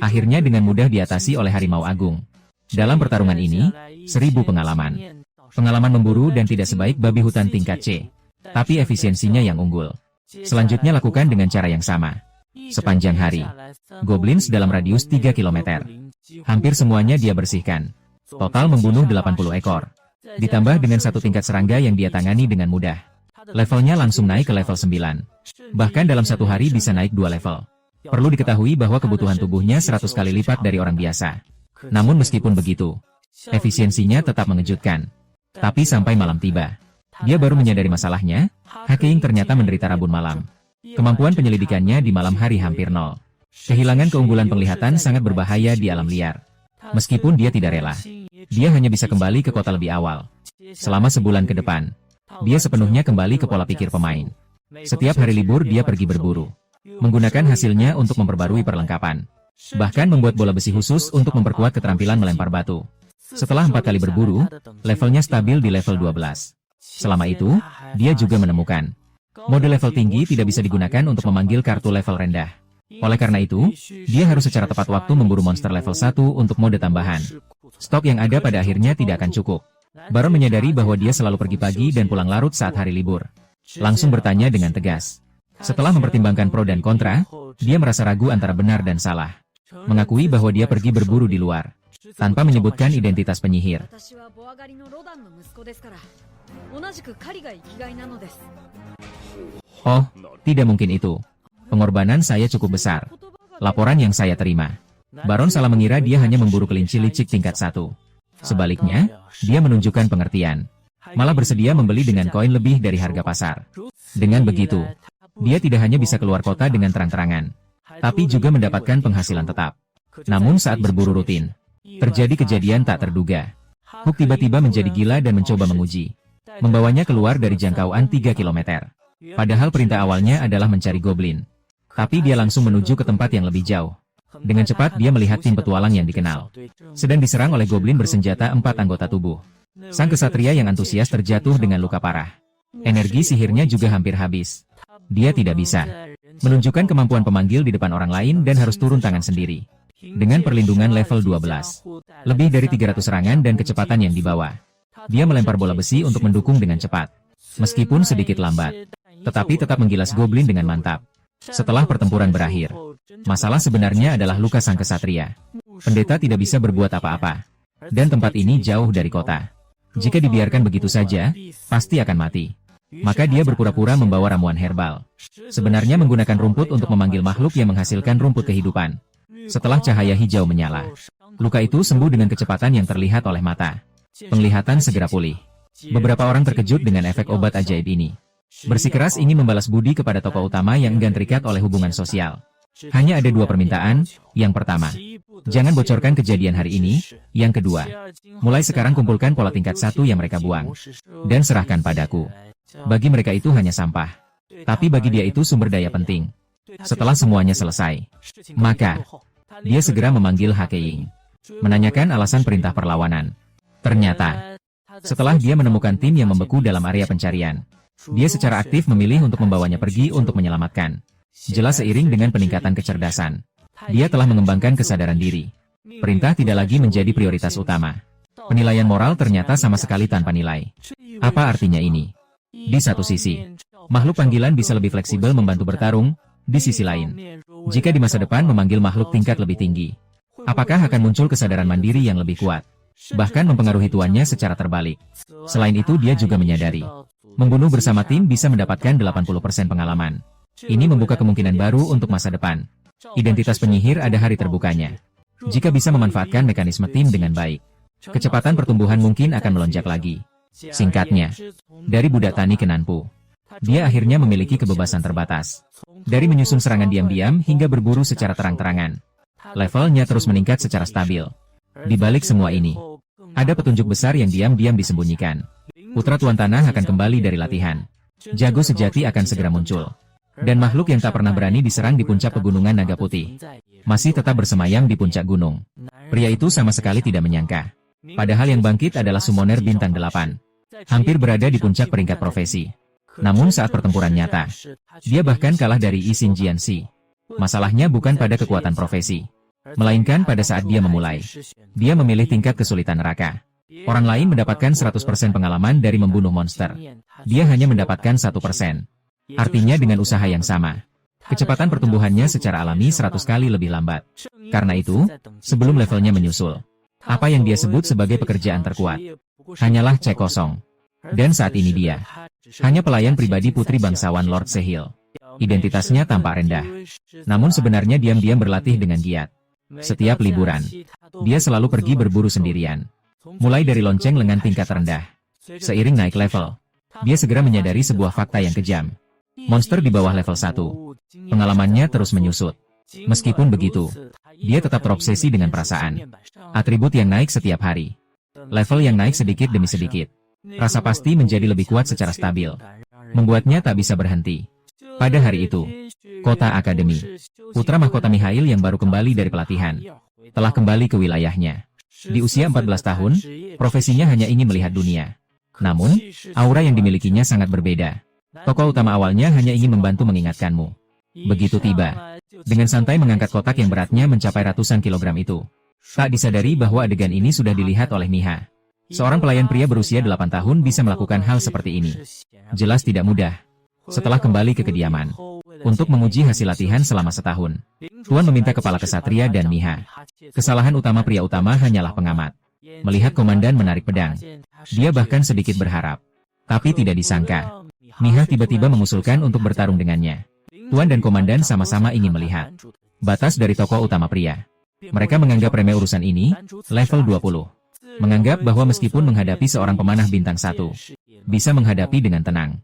Akhirnya dengan mudah diatasi oleh harimau agung. Dalam pertarungan ini, 1000 pengalaman. Pengalaman memburu dan tidak sebaik babi hutan tingkat C. Tapi efisiensinya yang unggul. Selanjutnya lakukan dengan cara yang sama. Sepanjang hari, goblins dalam radius 3 km. Hampir semuanya dia bersihkan. Total membunuh 80 ekor. Ditambah dengan 1 tingkat serangga yang dia tangani dengan mudah. Levelnya langsung naik ke level 9. Bahkan dalam 1 hari bisa naik 2 level. Perlu diketahui bahwa kebutuhan tubuhnya 100 kali lipat dari orang biasa. Namun meskipun begitu, efisiensinya tetap mengejutkan. Tapi sampai malam tiba, dia baru menyadari masalahnya. Hakeing ternyata menderita rabun malam. Kemampuan penyelidikannya di malam hari hampir nol. Kehilangan keunggulan penglihatan sangat berbahaya di alam liar. Meskipun dia tidak rela, dia hanya bisa kembali ke kota lebih awal. Selama sebulan ke depan, dia sepenuhnya kembali ke pola pikir pemain. Setiap hari libur dia pergi berburu, menggunakan hasilnya untuk memperbarui perlengkapan. Bahkan membuat bola besi khusus untuk memperkuat keterampilan melempar batu. Setelah 4 kali berburu, levelnya stabil di level 12. Selama itu, dia juga menemukan mode level tinggi tidak bisa digunakan untuk memanggil kartu level rendah. Oleh karena itu, dia harus secara tepat waktu memburu monster level 1 untuk mode tambahan. Stok yang ada pada akhirnya tidak akan cukup. Baron menyadari bahwa dia selalu pergi pagi dan pulang larut saat hari libur. Langsung bertanya dengan tegas. Setelah mempertimbangkan pro dan kontra, dia merasa ragu antara benar dan salah. Mengakui bahwa dia pergi berburu di luar, tanpa menyebutkan identitas penyihir. Oh, tidak mungkin itu. Pengorbanan saya cukup besar. Laporan yang saya terima, Baron salah mengira dia hanya memburu kelinci licik tingkat 1. Sebaliknya, dia menunjukkan pengertian. Malah bersedia membeli dengan koin lebih dari harga pasar. Dengan begitu, dia tidak hanya bisa keluar kota dengan terang-terangan, tapi juga mendapatkan penghasilan tetap. Namun saat berburu rutin, terjadi kejadian tak terduga. Hook tiba-tiba menjadi gila dan mencoba menguji. Membawanya keluar dari jangkauan 3 km. Padahal perintah awalnya adalah mencari goblin. Tapi dia langsung menuju ke tempat yang lebih jauh. Dengan cepat dia melihat tim petualang yang dikenal sedang diserang oleh goblin bersenjata 4 anggota tubuh. Sang kesatria yang antusias terjatuh dengan luka parah. Energi sihirnya juga hampir habis. Dia tidak bisa menunjukkan kemampuan pemanggil di depan orang lain dan harus turun tangan sendiri. Dengan perlindungan level 12, lebih dari 300 serangan dan kecepatan yang dibawa, dia melempar bola besi untuk mendukung dengan cepat. Meskipun sedikit lambat, tetapi tetap menggilas goblin dengan mantap. Setelah pertempuran berakhir, masalah sebenarnya adalah luka sang kesatria. Pendeta tidak bisa berbuat apa-apa. Dan tempat ini jauh dari kota. Jika dibiarkan begitu saja, pasti akan mati. Maka dia berpura-pura membawa ramuan herbal. Sebenarnya menggunakan rumput untuk memanggil makhluk yang menghasilkan rumput kehidupan. Setelah cahaya hijau menyala, luka itu sembuh dengan kecepatan yang terlihat oleh mata. Penglihatan segera pulih. Beberapa orang terkejut dengan efek obat ajaib ini. Bersikeras ingin membalas budi kepada tokoh utama yang enggan terikat oleh hubungan sosial. Hanya ada 2 permintaan. Yang pertama, jangan bocorkan kejadian hari ini. Yang kedua, mulai sekarang kumpulkan pola tingkat 1 yang mereka buang dan serahkan padaku. Bagi mereka itu hanya sampah, tapi bagi dia itu sumber daya penting. Setelah semuanya selesai, maka dia segera memanggil Hakeing, menanyakan alasan perintah perlawanan. Ternyata, setelah dia menemukan tim yang membeku dalam area pencarian, dia secara aktif memilih untuk membawanya pergi untuk menyelamatkan. Jelas seiring dengan peningkatan kecerdasan, dia telah mengembangkan kesadaran diri. Perintah tidak lagi menjadi prioritas utama. Penilaian moral ternyata sama sekali tanpa nilai. Apa artinya ini? Di satu sisi, makhluk panggilan bisa lebih fleksibel membantu bertarung. Di sisi lain, jika di masa depan memanggil makhluk tingkat lebih tinggi, apakah akan muncul kesadaran mandiri yang lebih kuat? Bahkan mempengaruhi tuannya secara terbalik. Selain itu dia juga menyadari, membunuh bersama tim bisa mendapatkan 80% pengalaman. Ini membuka kemungkinan baru untuk masa depan. Identitas penyihir ada hari terbukanya. Jika bisa memanfaatkan mekanisme tim dengan baik, kecepatan pertumbuhan mungkin akan melonjak lagi. Singkatnya, dari budak tani ke Nanpu, dia akhirnya memiliki kebebasan terbatas. Dari menyusun serangan diam-diam hingga berburu secara terang-terangan, levelnya terus meningkat secara stabil. Di balik semua ini, ada petunjuk besar yang diam-diam disembunyikan. Putra Tuan Tanah akan kembali dari latihan. Jago sejati akan segera muncul. Dan makhluk yang tak pernah berani diserang di puncak pegunungan Naga Putih masih tetap bersemayam di puncak gunung. Pria itu sama sekali tidak menyangka. Padahal yang bangkit adalah summoner bintang 8. Hampir berada di puncak peringkat profesi. Namun saat pertempuran nyata, dia bahkan kalah dari Yi Xin Jianxi. Masalahnya bukan pada kekuatan profesi, melainkan pada saat dia memulai. Dia memilih tingkat kesulitan neraka. Orang lain mendapatkan 100% pengalaman dari membunuh monster. Dia hanya mendapatkan 1%. Artinya dengan usaha yang sama, kecepatan pertumbuhannya secara alami 100 kali lebih lambat. Karena itu, sebelum levelnya menyusul, apa yang dia sebut sebagai pekerjaan terkuat hanyalah cek kosong. Dan saat ini dia hanya pelayan pribadi putri bangsawan Lord Sehil. Identitasnya tampak rendah, namun sebenarnya diam-diam berlatih dengan giat. Setiap liburan, dia selalu pergi berburu sendirian. Mulai dari lonceng lengan tingkat rendah. Seiring naik level, dia segera menyadari sebuah fakta yang kejam. Monster di bawah level 1, pengalamannya terus menyusut. Meskipun begitu, dia tetap terobsesi dengan perasaan. Atribut yang naik setiap hari. Level yang naik sedikit demi sedikit. Rasa pasti menjadi lebih kuat secara stabil. Membuatnya tak bisa berhenti. Pada hari itu, kota akademi, putra mahkota Mihail yang baru kembali dari pelatihan, telah kembali ke wilayahnya. Di usia 14 tahun, profesinya hanya ingin melihat dunia. Namun, aura yang dimilikinya sangat berbeda. Tokoh utama awalnya hanya ingin membantu mengingatkanmu. Begitu tiba, dengan santai mengangkat kotak yang beratnya mencapai ratusan kilogram itu. Tak disadari bahwa adegan ini sudah dilihat oleh Miha. Seorang pelayan pria berusia 8 tahun bisa melakukan hal seperti ini. Jelas tidak mudah. Setelah kembali ke kediaman, untuk menguji hasil latihan selama setahun, Tuan meminta kepala kesatria dan Miha. Kesalahan utama pria utama hanyalah pengamat. Melihat komandan menarik pedang, dia bahkan sedikit berharap. Tapi tidak disangka, Miha tiba-tiba mengusulkan untuk bertarung dengannya. Tuan dan komandan sama-sama ingin melihat batas dari tokoh utama pria. Mereka menganggap remeh urusan ini, level 20. Menganggap bahwa meskipun menghadapi seorang pemanah bintang 1, bisa menghadapi dengan tenang.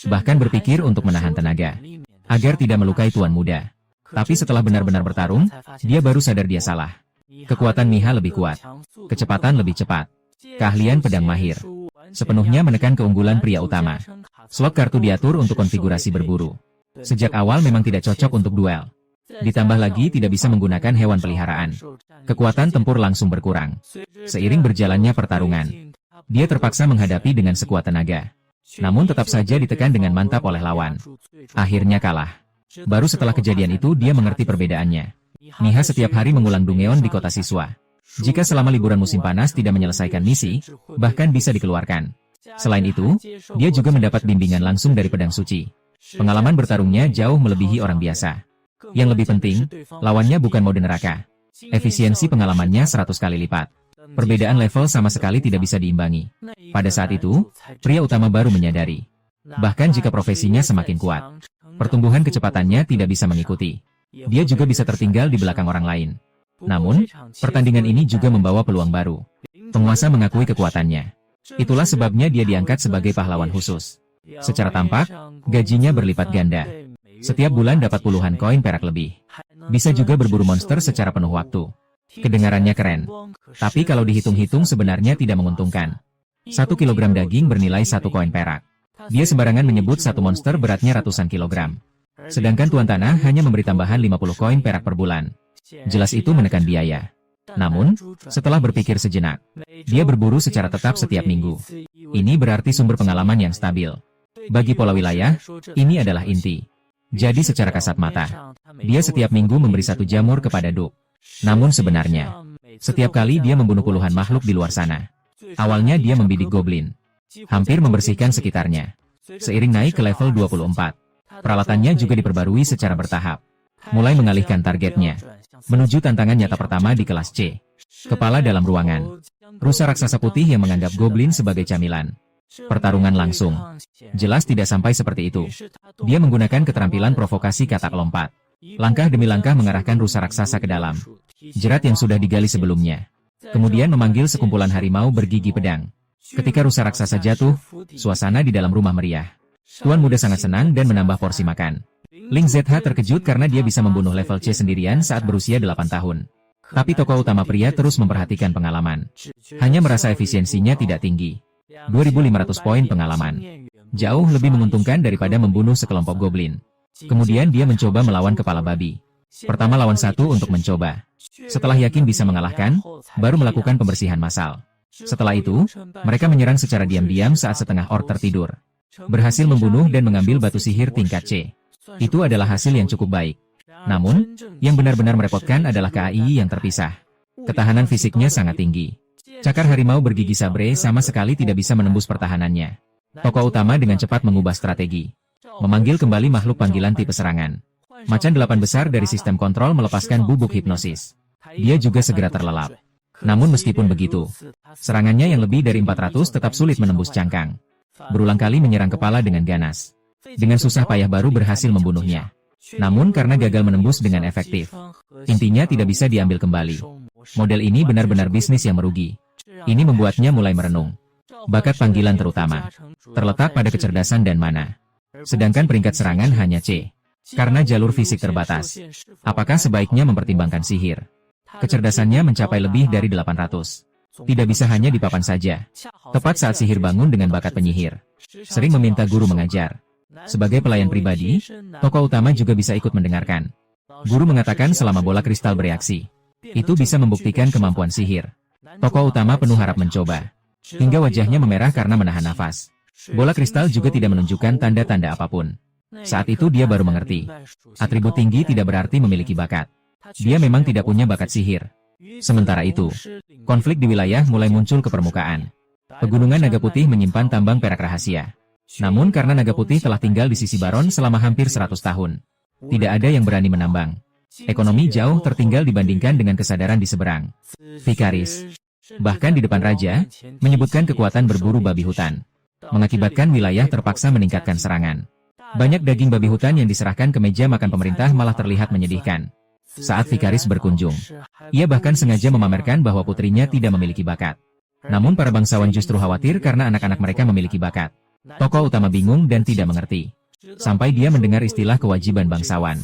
Bahkan berpikir untuk menahan tenaga, agar tidak melukai tuan muda. Tapi setelah benar-benar bertarung, dia baru sadar dia salah. Kekuatan Miha lebih kuat, kecepatan lebih cepat, keahlian pedang mahir, sepenuhnya menekan keunggulan pria utama. Slot kartu diatur untuk konfigurasi berburu. Sejak awal memang tidak cocok untuk duel. Ditambah lagi tidak bisa menggunakan hewan peliharaan. Kekuatan tempur langsung berkurang. Seiring berjalannya pertarungan, dia terpaksa menghadapi dengan sekuat tenaga. Namun tetap saja ditekan dengan mantap oleh lawan. Akhirnya kalah. Baru setelah kejadian itu dia mengerti perbedaannya. Miha setiap hari mengulang dungeon di kota siswa. Jika selama liburan musim panas tidak menyelesaikan misi, bahkan bisa dikeluarkan. Selain itu, dia juga mendapat bimbingan langsung dari pedang suci. Pengalaman bertarungnya jauh melebihi orang biasa. Yang lebih penting, lawannya bukan mode neraka. Efisiensi pengalamannya 100 kali lipat. Perbedaan level sama sekali tidak bisa diimbangi. Pada saat itu, pria utama baru menyadari. Bahkan jika profesinya semakin kuat, pertumbuhan kecepatannya tidak bisa mengikuti. Dia juga bisa tertinggal di belakang orang lain. Namun, pertandingan ini juga membawa peluang baru. Penguasa mengakui kekuatannya. Itulah sebabnya dia diangkat sebagai pahlawan khusus. Secara tampak, gajinya berlipat ganda. Setiap bulan dapat puluhan koin perak lebih. Bisa juga berburu monster secara penuh waktu. Kedengarannya keren. Tapi kalau dihitung-hitung sebenarnya tidak menguntungkan. 1 kilogram daging bernilai 1 koin perak. Dia sembarangan menyebut satu monster beratnya ratusan kilogram. Sedangkan Tuan Tanah hanya memberi tambahan 50 koin perak per bulan. Jelas itu menekan biaya. Namun, setelah berpikir sejenak, dia berburu secara tetap setiap minggu. Ini berarti sumber pengalaman yang stabil. Bagi pola wilayah, ini adalah inti. Jadi secara kasat mata, dia setiap minggu memberi 1 jamur kepada Duk. Namun sebenarnya, setiap kali dia membunuh puluhan makhluk di luar sana, Awalnya dia membidik goblin, hampir membersihkan sekitarnya. Seiring naik ke level 24, peralatannya juga diperbarui secara bertahap. Mulai mengalihkan targetnya menuju tantangan nyata pertama di kelas C. Kepala dalam ruangan. Rusa raksasa putih yang menganggap goblin sebagai camilan. Pertarungan langsung. Jelas tidak sampai seperti itu. Dia menggunakan keterampilan provokasi katak lompat. Langkah demi langkah mengarahkan rusa raksasa ke dalam jerat yang sudah digali sebelumnya. Kemudian memanggil sekumpulan harimau bergigi pedang. Ketika rusa raksasa jatuh, suasana di dalam rumah meriah. Tuan muda sangat senang dan menambah porsi makan. Ling ZH terkejut karena dia bisa membunuh level C sendirian saat berusia 8 tahun. Tapi tokoh utama pria terus memperhatikan pengalaman. Hanya merasa efisiensinya tidak tinggi. 2.500 poin pengalaman. Jauh lebih menguntungkan daripada membunuh sekelompok goblin. Kemudian dia mencoba melawan kepala babi. Pertama lawan satu untuk mencoba. Setelah yakin bisa mengalahkan, baru melakukan pembersihan massal. Setelah itu, mereka menyerang secara diam-diam saat setengah orc tertidur. Berhasil membunuh dan mengambil batu sihir tingkat C. Itu adalah hasil yang cukup baik. Namun, yang benar-benar merepotkan adalah KAI yang terpisah. Ketahanan fisiknya sangat tinggi. Cakar harimau bergigi sabre sama sekali tidak bisa menembus pertahanannya. Tokoh utama dengan cepat mengubah strategi. Memanggil kembali makhluk panggilan tipe serangan. Macan 8 besar dari sistem kontrol melepaskan bubuk hipnosis. Dia juga segera terlelap. Namun meskipun begitu, serangannya yang lebih dari 400 tetap sulit menembus cangkang. Berulang kali menyerang kepala dengan ganas. Dengan susah payah baru berhasil membunuhnya. Namun karena gagal menembus dengan efektif, intinya tidak bisa diambil kembali. Model ini benar-benar bisnis yang merugi. Ini membuatnya mulai merenung. Bakat panggilan terutama terletak pada kecerdasan dan mana. Sedangkan peringkat serangan hanya C. Karena jalur fisik terbatas. Apakah sebaiknya mempertimbangkan sihir? Kecerdasannya mencapai lebih dari 800. Tidak bisa hanya di papan saja. Tepat saat sihir bangun dengan bakat penyihir. Sering meminta guru mengajar. Sebagai pelayan pribadi, tokoh utama juga bisa ikut mendengarkan. Guru mengatakan selama bola kristal bereaksi, itu bisa membuktikan kemampuan sihir. Tokoh utama penuh harap mencoba. Hingga wajahnya memerah karena menahan nafas. Bola kristal juga tidak menunjukkan tanda-tanda apapun. Saat itu dia baru mengerti. Atribut tinggi tidak berarti memiliki bakat. Dia memang tidak punya bakat sihir. Sementara itu, konflik di wilayah mulai muncul ke permukaan. Pegunungan Naga Putih menyimpan tambang perak rahasia. Namun karena Naga Putih telah tinggal di sisi Baron selama hampir 100 tahun, tidak ada yang berani menambang. Ekonomi jauh tertinggal dibandingkan dengan kesadaran di seberang. Vicaris, bahkan di depan raja, menyebutkan kekuatan berburu babi hutan, mengakibatkan wilayah terpaksa meningkatkan serangan. Banyak daging babi hutan yang diserahkan ke meja makan pemerintah malah terlihat menyedihkan. Saat Vicaris berkunjung, ia bahkan sengaja memamerkan bahwa putrinya tidak memiliki bakat. Namun para bangsawan justru khawatir karena anak-anak mereka memiliki bakat. Tokoh utama bingung dan tidak mengerti. Sampai dia mendengar istilah kewajiban bangsawan.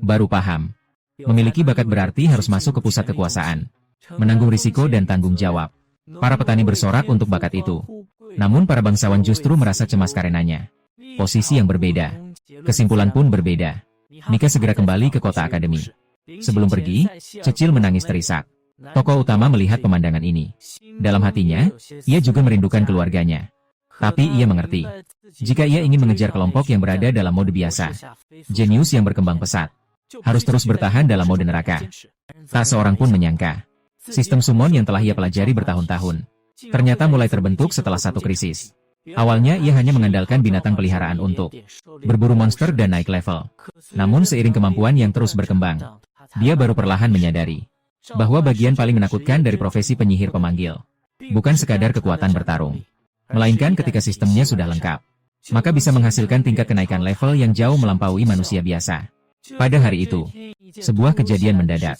Baru paham. Memiliki bakat berarti harus masuk ke pusat kekuasaan. Menanggung risiko dan tanggung jawab. Para petani bersorak untuk bakat itu. Namun para bangsawan justru merasa cemas karenanya. Posisi yang berbeda. Kesimpulan pun berbeda. Mika segera kembali ke kota akademi. Sebelum pergi, Cecil menangis terisak. Tokoh utama melihat pemandangan ini. Dalam hatinya, ia juga merindukan keluarganya. Tapi ia mengerti, jika ia ingin mengejar kelompok yang berada dalam mode biasa, jenius yang berkembang pesat, harus terus bertahan dalam mode neraka. Tak seorang pun menyangka, sistem summon yang telah ia pelajari bertahun-tahun, ternyata mulai terbentuk setelah satu krisis. Awalnya ia hanya mengandalkan binatang peliharaan untuk berburu monster dan naik level. Namun seiring kemampuan yang terus berkembang, dia baru perlahan menyadari bahwa bagian paling menakutkan dari profesi penyihir pemanggil bukan sekadar kekuatan bertarung, melainkan ketika sistemnya sudah lengkap, maka bisa menghasilkan tingkat kenaikan level yang jauh melampaui manusia biasa. Pada hari itu, sebuah kejadian mendadak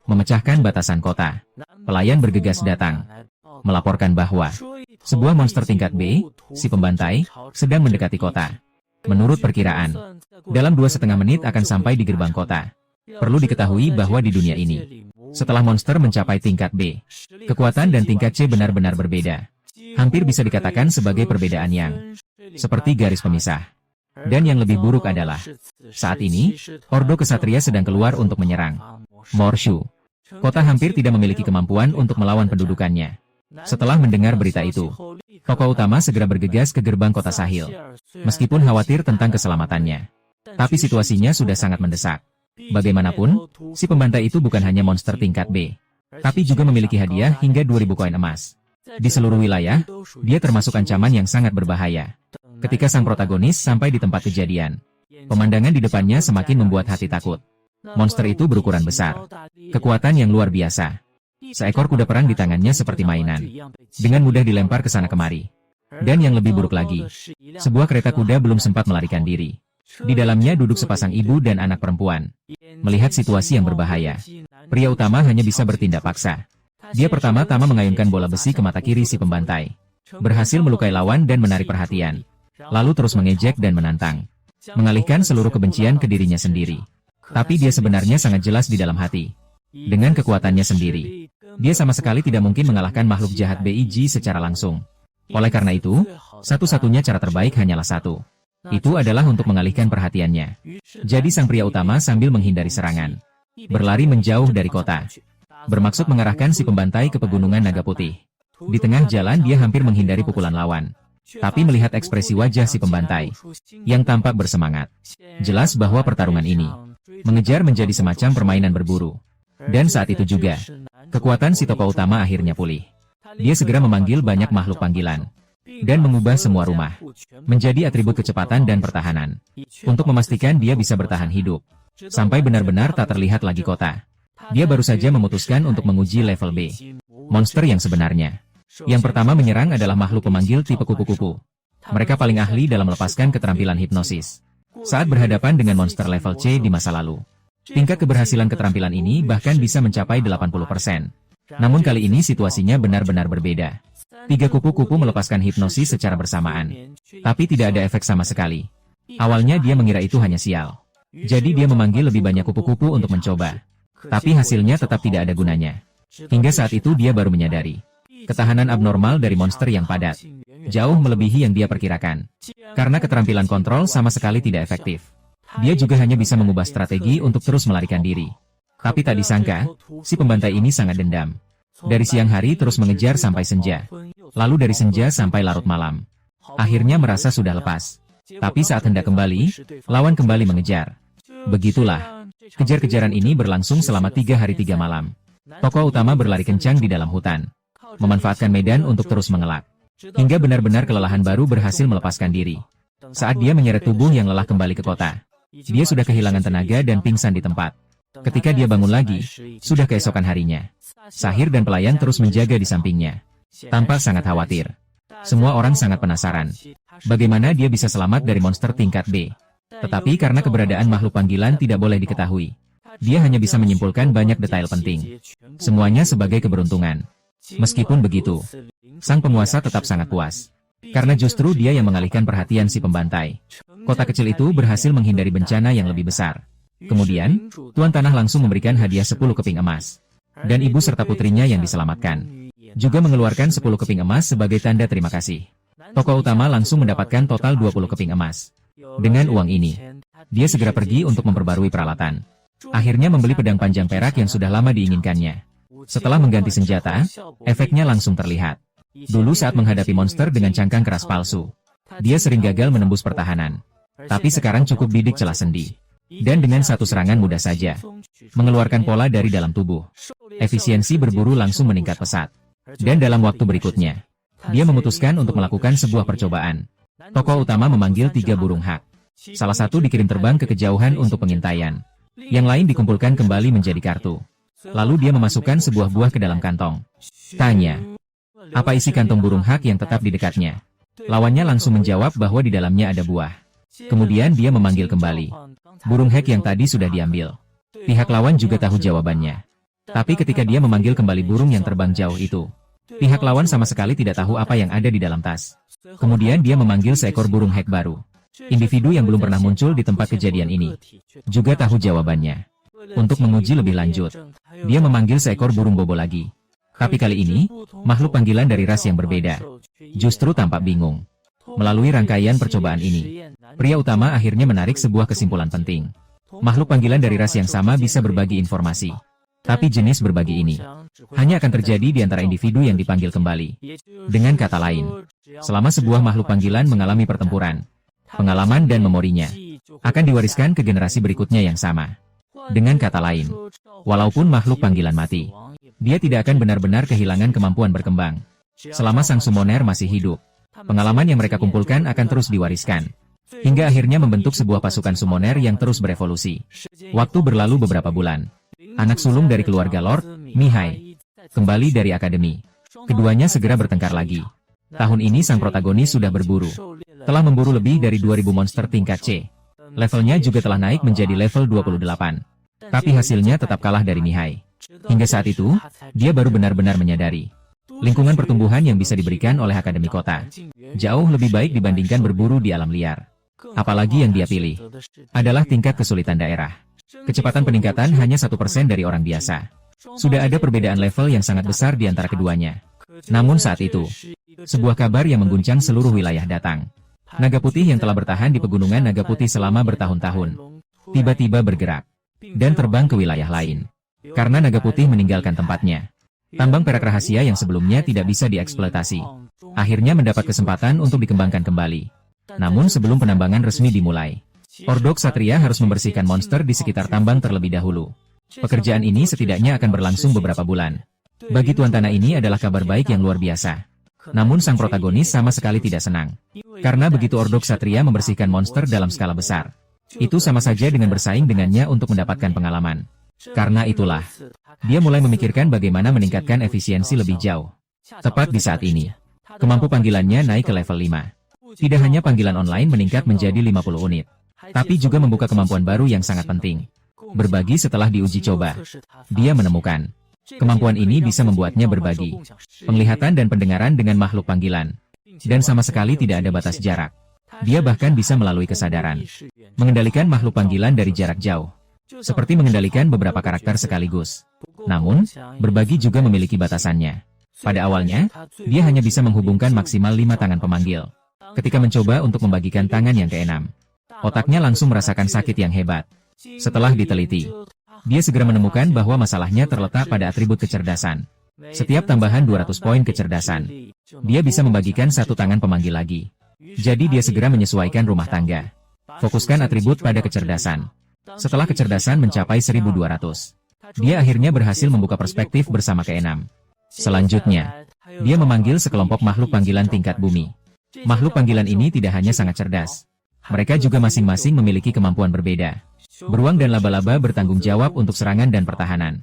memecahkan batasan kota. Pelayan bergegas datang, melaporkan bahwa sebuah monster tingkat B, si pembantai, sedang mendekati kota. Menurut perkiraan, dalam 2,5 menit akan sampai di gerbang kota. Perlu diketahui bahwa di dunia ini, setelah monster mencapai tingkat B, kekuatan dan tingkat C benar-benar berbeda. Hampir bisa dikatakan sebagai perbedaan yang seperti garis pemisah. Dan yang lebih buruk adalah, saat ini, Ordo Kesatria sedang keluar untuk menyerang Morshu. Kota hampir tidak memiliki kemampuan untuk melawan pendudukannya. Setelah mendengar berita itu, tokoh utama segera bergegas ke gerbang kota Sahil. Meskipun khawatir tentang keselamatannya, tapi situasinya sudah sangat mendesak. Bagaimanapun, si pembantai itu bukan hanya monster tingkat B, tapi juga memiliki hadiah hingga 2.000 koin emas. Di seluruh wilayah, dia termasuk ancaman yang sangat berbahaya. Ketika sang protagonis sampai di tempat kejadian, pemandangan di depannya semakin membuat hati takut. Monster itu berukuran besar, kekuatan yang luar biasa. Seekor kuda perang di tangannya seperti mainan, dengan mudah dilempar ke sana kemari. Dan yang lebih buruk lagi, sebuah kereta kuda belum sempat melarikan diri. Di dalamnya duduk sepasang ibu dan anak perempuan. Melihat situasi yang berbahaya, pria utama hanya bisa bertindak paksa. Dia pertama-tama mengayunkan bola besi ke mata kiri si pembantai. Berhasil melukai lawan dan menarik perhatian. Lalu terus mengejek dan menantang. Mengalihkan seluruh kebencian ke dirinya sendiri. Tapi dia sebenarnya sangat jelas di dalam hati. Dengan kekuatannya sendiri, dia sama sekali tidak mungkin mengalahkan makhluk jahat BIG secara langsung. Oleh karena itu, satu-satunya cara terbaik hanyalah satu. Itu adalah untuk mengalihkan perhatiannya. Jadi sang pria utama sambil menghindari serangan, berlari menjauh dari kota. Bermaksud mengarahkan si pembantai ke pegunungan Naga Putih. Di tengah jalan dia hampir menghindari pukulan lawan. Tapi melihat ekspresi wajah si pembantai, yang tampak bersemangat, jelas bahwa pertarungan ini mengejar menjadi semacam permainan berburu. Dan saat itu juga, kekuatan si tokoh utama akhirnya pulih. Dia segera memanggil banyak makhluk panggilan dan mengubah semua rumah menjadi atribut kecepatan dan pertahanan, untuk memastikan dia bisa bertahan hidup, sampai benar-benar tak terlihat lagi kota. Dia baru saja memutuskan untuk menguji level B, monster yang sebenarnya. Yang pertama menyerang adalah makhluk pemanggil tipe kupu-kupu. Mereka paling ahli dalam melepaskan keterampilan hipnosis. Saat berhadapan dengan monster level C di masa lalu, tingkat keberhasilan keterampilan ini bahkan bisa mencapai 80%. Namun kali ini situasinya benar-benar berbeda. 3 kupu-kupu melepaskan hipnosis secara bersamaan, tapi tidak ada efek sama sekali. Awalnya dia mengira itu hanya sial. Jadi dia memanggil lebih banyak kupu-kupu untuk mencoba. Tapi hasilnya tetap tidak ada gunanya. Hingga saat itu dia baru menyadari ketahanan abnormal dari monster yang padat, jauh melebihi yang dia perkirakan. Karena keterampilan kontrol sama sekali tidak efektif. Dia juga hanya bisa mengubah strategi untuk terus melarikan diri. Tapi tak disangka, si pembantai ini sangat dendam. Dari siang hari terus mengejar sampai senja. Lalu dari senja sampai larut malam. Akhirnya merasa sudah lepas. Tapi saat hendak kembali, lawan kembali mengejar. Begitulah, kejar-kejaran ini berlangsung selama 3 hari 3 malam. Tokoh utama berlari kencang di dalam hutan, memanfaatkan medan untuk terus mengelak. Hingga benar-benar kelelahan baru berhasil melepaskan diri. Saat dia menyeret tubuh yang lelah kembali ke kota, dia sudah kehilangan tenaga dan pingsan di tempat. Ketika dia bangun lagi, sudah keesokan harinya. Sahir dan pelayan terus menjaga di sampingnya. Tampak sangat khawatir. Semua orang sangat penasaran. Bagaimana dia bisa selamat dari monster tingkat B. Tetapi karena keberadaan makhluk panggilan tidak boleh diketahui, dia hanya bisa menyimpulkan banyak detail penting. Semuanya sebagai keberuntungan. Meskipun begitu, sang penguasa tetap sangat puas. Karena justru dia yang mengalihkan perhatian si pembantai. Kota kecil itu berhasil menghindari bencana yang lebih besar. Kemudian, Tuan Tanah langsung memberikan hadiah 10 keping emas. Dan ibu serta putrinya yang diselamatkan juga mengeluarkan 10 keping emas sebagai tanda terima kasih. Tokoh utama langsung mendapatkan total 20 keping emas. Dengan uang ini, dia segera pergi untuk memperbarui peralatan. Akhirnya membeli pedang panjang perak yang sudah lama diinginkannya. Setelah mengganti senjata, efeknya langsung terlihat. Dulu saat menghadapi monster dengan cangkang keras palsu, dia sering gagal menembus pertahanan. Tapi sekarang cukup bidik celah sendi. Dan dengan satu serangan mudah saja, mengeluarkan pola dari dalam tubuh. Efisiensi berburu langsung meningkat pesat. Dan dalam waktu berikutnya, dia memutuskan untuk melakukan sebuah percobaan. Tokoh utama memanggil 3 burung hak. Salah satu dikirim terbang ke kejauhan untuk pengintaian. Yang lain dikumpulkan kembali menjadi kartu. Lalu dia memasukkan sebuah buah ke dalam kantong. Tanya, apa isi kantong burung hak yang tetap di dekatnya? Lawannya langsung menjawab bahwa di dalamnya ada buah. Kemudian dia memanggil kembali. Burung hak yang tadi sudah diambil. Pihak lawan juga tahu jawabannya. Tapi ketika dia memanggil kembali burung yang terbang jauh itu, pihak lawan sama sekali tidak tahu apa yang ada di dalam tas. Kemudian dia memanggil seekor burung hak baru. Individu yang belum pernah muncul di tempat kejadian ini juga tahu jawabannya. Untuk menguji lebih lanjut, dia memanggil seekor burung bobo lagi. Tapi kali ini, makhluk panggilan dari ras yang berbeda justru tampak bingung. Melalui rangkaian percobaan ini, pria utama akhirnya menarik sebuah kesimpulan penting. Makhluk panggilan dari ras yang sama bisa berbagi informasi. Tapi jenis berbagi ini hanya akan terjadi di antara individu yang dipanggil kembali. Dengan kata lain, selama sebuah makhluk panggilan mengalami pertempuran, pengalaman dan memorinya akan diwariskan ke generasi berikutnya yang sama. Dengan kata lain, walaupun makhluk panggilan mati, dia tidak akan benar-benar kehilangan kemampuan berkembang. Selama sang summoner masih hidup, pengalaman yang mereka kumpulkan akan terus diwariskan. Hingga akhirnya membentuk sebuah pasukan summoner yang terus berevolusi. Waktu berlalu beberapa bulan. Anak sulung dari keluarga Lord, Mihai, kembali dari akademi. Keduanya segera bertengkar lagi. Tahun ini sang protagonis sudah berburu. Telah memburu lebih dari 2000 monster tingkat C. Levelnya juga telah naik menjadi level 28. Tapi hasilnya tetap kalah dari Mihai. Hingga saat itu, dia baru benar-benar menyadari. Lingkungan pertumbuhan yang bisa diberikan oleh akademi kota jauh lebih baik dibandingkan berburu di alam liar. Apalagi yang dia pilih adalah tingkat kesulitan daerah. Kecepatan peningkatan hanya 1% dari orang biasa. Sudah ada perbedaan level yang sangat besar di antara keduanya. Namun saat itu, sebuah kabar yang mengguncang seluruh wilayah datang. Naga putih yang telah bertahan di pegunungan Naga Putih selama bertahun-tahun, tiba-tiba bergerak dan terbang ke wilayah lain. Karena Naga Putih meninggalkan tempatnya, tambang perak rahasia yang sebelumnya tidak bisa dieksploitasi akhirnya mendapat kesempatan untuk dikembangkan kembali. Namun sebelum penambangan resmi dimulai, Ordo Ksatria harus membersihkan monster di sekitar tambang terlebih dahulu. Pekerjaan ini setidaknya akan berlangsung beberapa bulan. Bagi Tuan Tanah ini adalah kabar baik yang luar biasa. Namun sang protagonis sama sekali tidak senang. Karena begitu Ordo Ksatria membersihkan monster dalam skala besar, itu sama saja dengan bersaing dengannya untuk mendapatkan pengalaman. Karena itulah, dia mulai memikirkan bagaimana meningkatkan efisiensi lebih jauh. Tepat di saat ini, kemampu panggilannya naik ke level 5. Tidak hanya panggilan online meningkat menjadi 50 unit, tapi juga membuka kemampuan baru yang sangat penting. Berbagi setelah diuji coba, dia menemukan kemampuan ini bisa membuatnya berbagi penglihatan dan pendengaran dengan makhluk panggilan. Dan sama sekali tidak ada batas jarak. Dia bahkan bisa melalui kesadaran mengendalikan makhluk panggilan dari jarak jauh. Seperti mengendalikan beberapa karakter sekaligus. Namun, berbagi juga memiliki batasannya. Pada awalnya, dia hanya bisa menghubungkan maksimal 5 tangan pemanggil. Ketika mencoba untuk membagikan tangan yang keenam, otaknya langsung merasakan sakit yang hebat. Setelah diteliti, dia segera menemukan bahwa masalahnya terletak pada atribut kecerdasan. Setiap tambahan 200 poin kecerdasan, dia bisa membagikan 1 tangan pemanggil lagi. Jadi dia segera menyesuaikan rumah tangga. Fokuskan atribut pada kecerdasan. Setelah kecerdasan mencapai 1200, dia akhirnya berhasil membuka perspektif bersama keenam. Selanjutnya, dia memanggil sekelompok makhluk panggilan tingkat bumi. Makhluk panggilan ini tidak hanya sangat cerdas. Mereka juga masing-masing memiliki kemampuan berbeda. Beruang dan laba-laba bertanggung jawab untuk serangan dan pertahanan.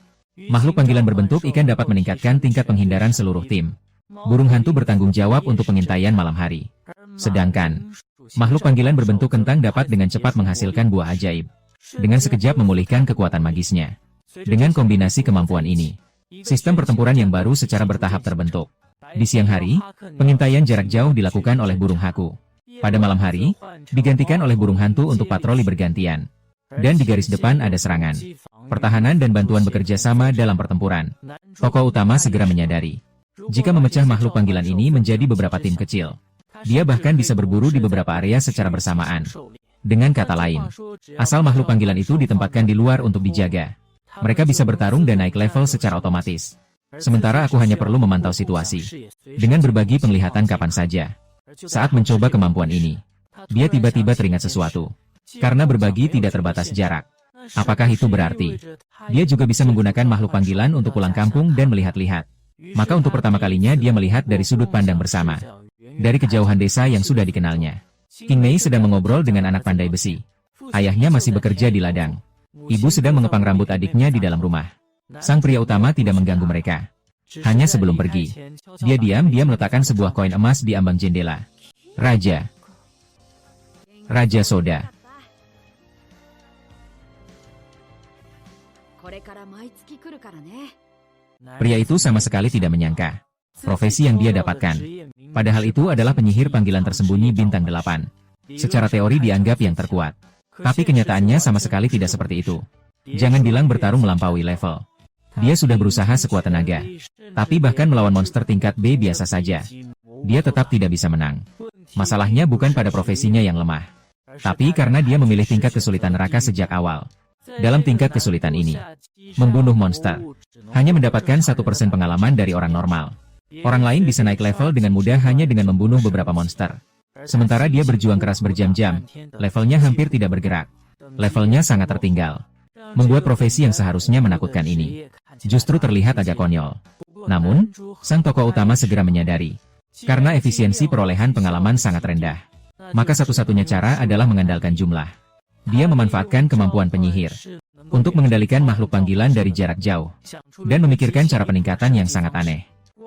Makhluk panggilan berbentuk ikan dapat meningkatkan tingkat penghindaran seluruh tim. Burung hantu bertanggung jawab untuk pengintaian malam hari. Sedangkan, makhluk panggilan berbentuk kentang dapat dengan cepat menghasilkan buah ajaib. Dengan sekejap memulihkan kekuatan magisnya. Dengan kombinasi kemampuan ini, sistem pertempuran yang baru secara bertahap terbentuk. Di siang hari, pengintaian jarak jauh dilakukan oleh burung haku. Pada malam hari, digantikan oleh burung hantu untuk patroli bergantian. Dan di garis depan ada serangan, pertahanan dan bantuan bekerja sama dalam pertempuran. Tokoh utama segera menyadari, jika memecah makhluk panggilan ini menjadi beberapa tim kecil, dia bahkan bisa berburu di beberapa area secara bersamaan. Dengan kata lain, asal makhluk panggilan itu ditempatkan di luar untuk dijaga, mereka bisa bertarung dan naik level secara otomatis. Sementara aku hanya perlu memantau situasi dengan berbagi penglihatan kapan saja. Saat mencoba kemampuan ini, dia tiba-tiba teringat sesuatu. Karena berbagi tidak terbatas jarak. Apakah itu berarti dia juga bisa menggunakan makhluk panggilan untuk pulang kampung dan melihat-lihat? Maka untuk pertama kalinya dia melihat dari sudut pandang bersama. Dari kejauhan desa yang sudah dikenalnya, King Mei sedang mengobrol dengan anak pandai besi. Ayahnya masih bekerja di ladang. Ibu sedang mengepang rambut adiknya di dalam rumah. Sang pria utama tidak mengganggu mereka. Hanya sebelum pergi, dia diam-diam meletakkan sebuah koin emas di ambang jendela. Raja Soda. Pria itu sama sekali tidak menyangka profesi yang dia dapatkan. Padahal itu adalah penyihir panggilan tersembunyi bintang 8. Secara teori dianggap yang terkuat. Tapi kenyataannya sama sekali tidak seperti itu. Jangan bilang bertarung melampaui level. Dia sudah berusaha sekuat tenaga. Tapi bahkan melawan monster tingkat B biasa saja, dia tetap tidak bisa menang. Masalahnya bukan pada profesinya yang lemah, tapi karena dia memilih tingkat kesulitan neraka sejak awal. Dalam tingkat kesulitan ini, membunuh monster hanya mendapatkan 1% pengalaman dari orang normal. Orang lain bisa naik level dengan mudah hanya dengan membunuh beberapa monster. Sementara dia berjuang keras berjam-jam, levelnya hampir tidak bergerak. Levelnya sangat tertinggal. Membuat profesi yang seharusnya menakutkan ini justru terlihat agak konyol. Namun, sang tokoh utama segera menyadari. Karena efisiensi perolehan pengalaman sangat rendah. Maka satu-satunya cara adalah mengandalkan jumlah. Dia memanfaatkan kemampuan penyihir untuk mengendalikan makhluk panggilan dari jarak jauh. Dan memikirkan cara peningkatan yang sangat aneh.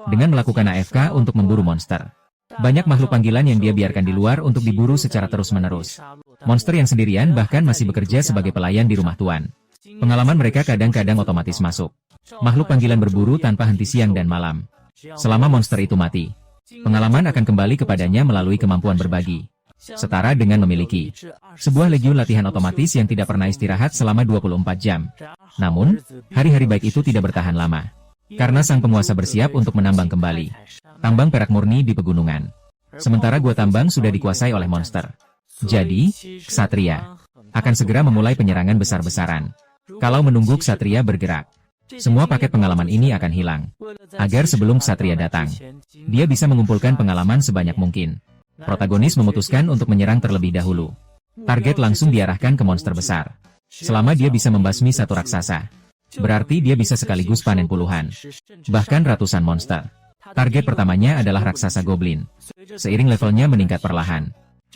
Dengan melakukan AFK untuk memburu monster. Banyak makhluk panggilan yang dia biarkan di luar untuk diburu secara terus-menerus. Monster yang sendirian bahkan masih bekerja sebagai pelayan di rumah tuan. Pengalaman mereka kadang-kadang otomatis masuk. Makhluk panggilan berburu tanpa henti siang dan malam. Selama monster itu mati, pengalaman akan kembali kepadanya melalui kemampuan berbagi. Setara dengan memiliki sebuah legiun latihan otomatis yang tidak pernah istirahat selama 24 jam. Namun, hari-hari baik itu tidak bertahan lama. Karena sang penguasa bersiap untuk menambang kembali tambang perak murni di pegunungan. Sementara gua tambang sudah dikuasai oleh monster. Jadi, Ksatria akan segera memulai penyerangan besar-besaran. Kalau menunggu Ksatria bergerak, semua paket pengalaman ini akan hilang. Agar sebelum Ksatria datang, dia bisa mengumpulkan pengalaman sebanyak mungkin. Protagonis memutuskan untuk menyerang terlebih dahulu. Target langsung diarahkan ke monster besar. Selama dia bisa membasmi satu raksasa, berarti dia bisa sekaligus panen puluhan, bahkan ratusan monster. Target pertamanya adalah raksasa goblin. Seiring levelnya meningkat perlahan,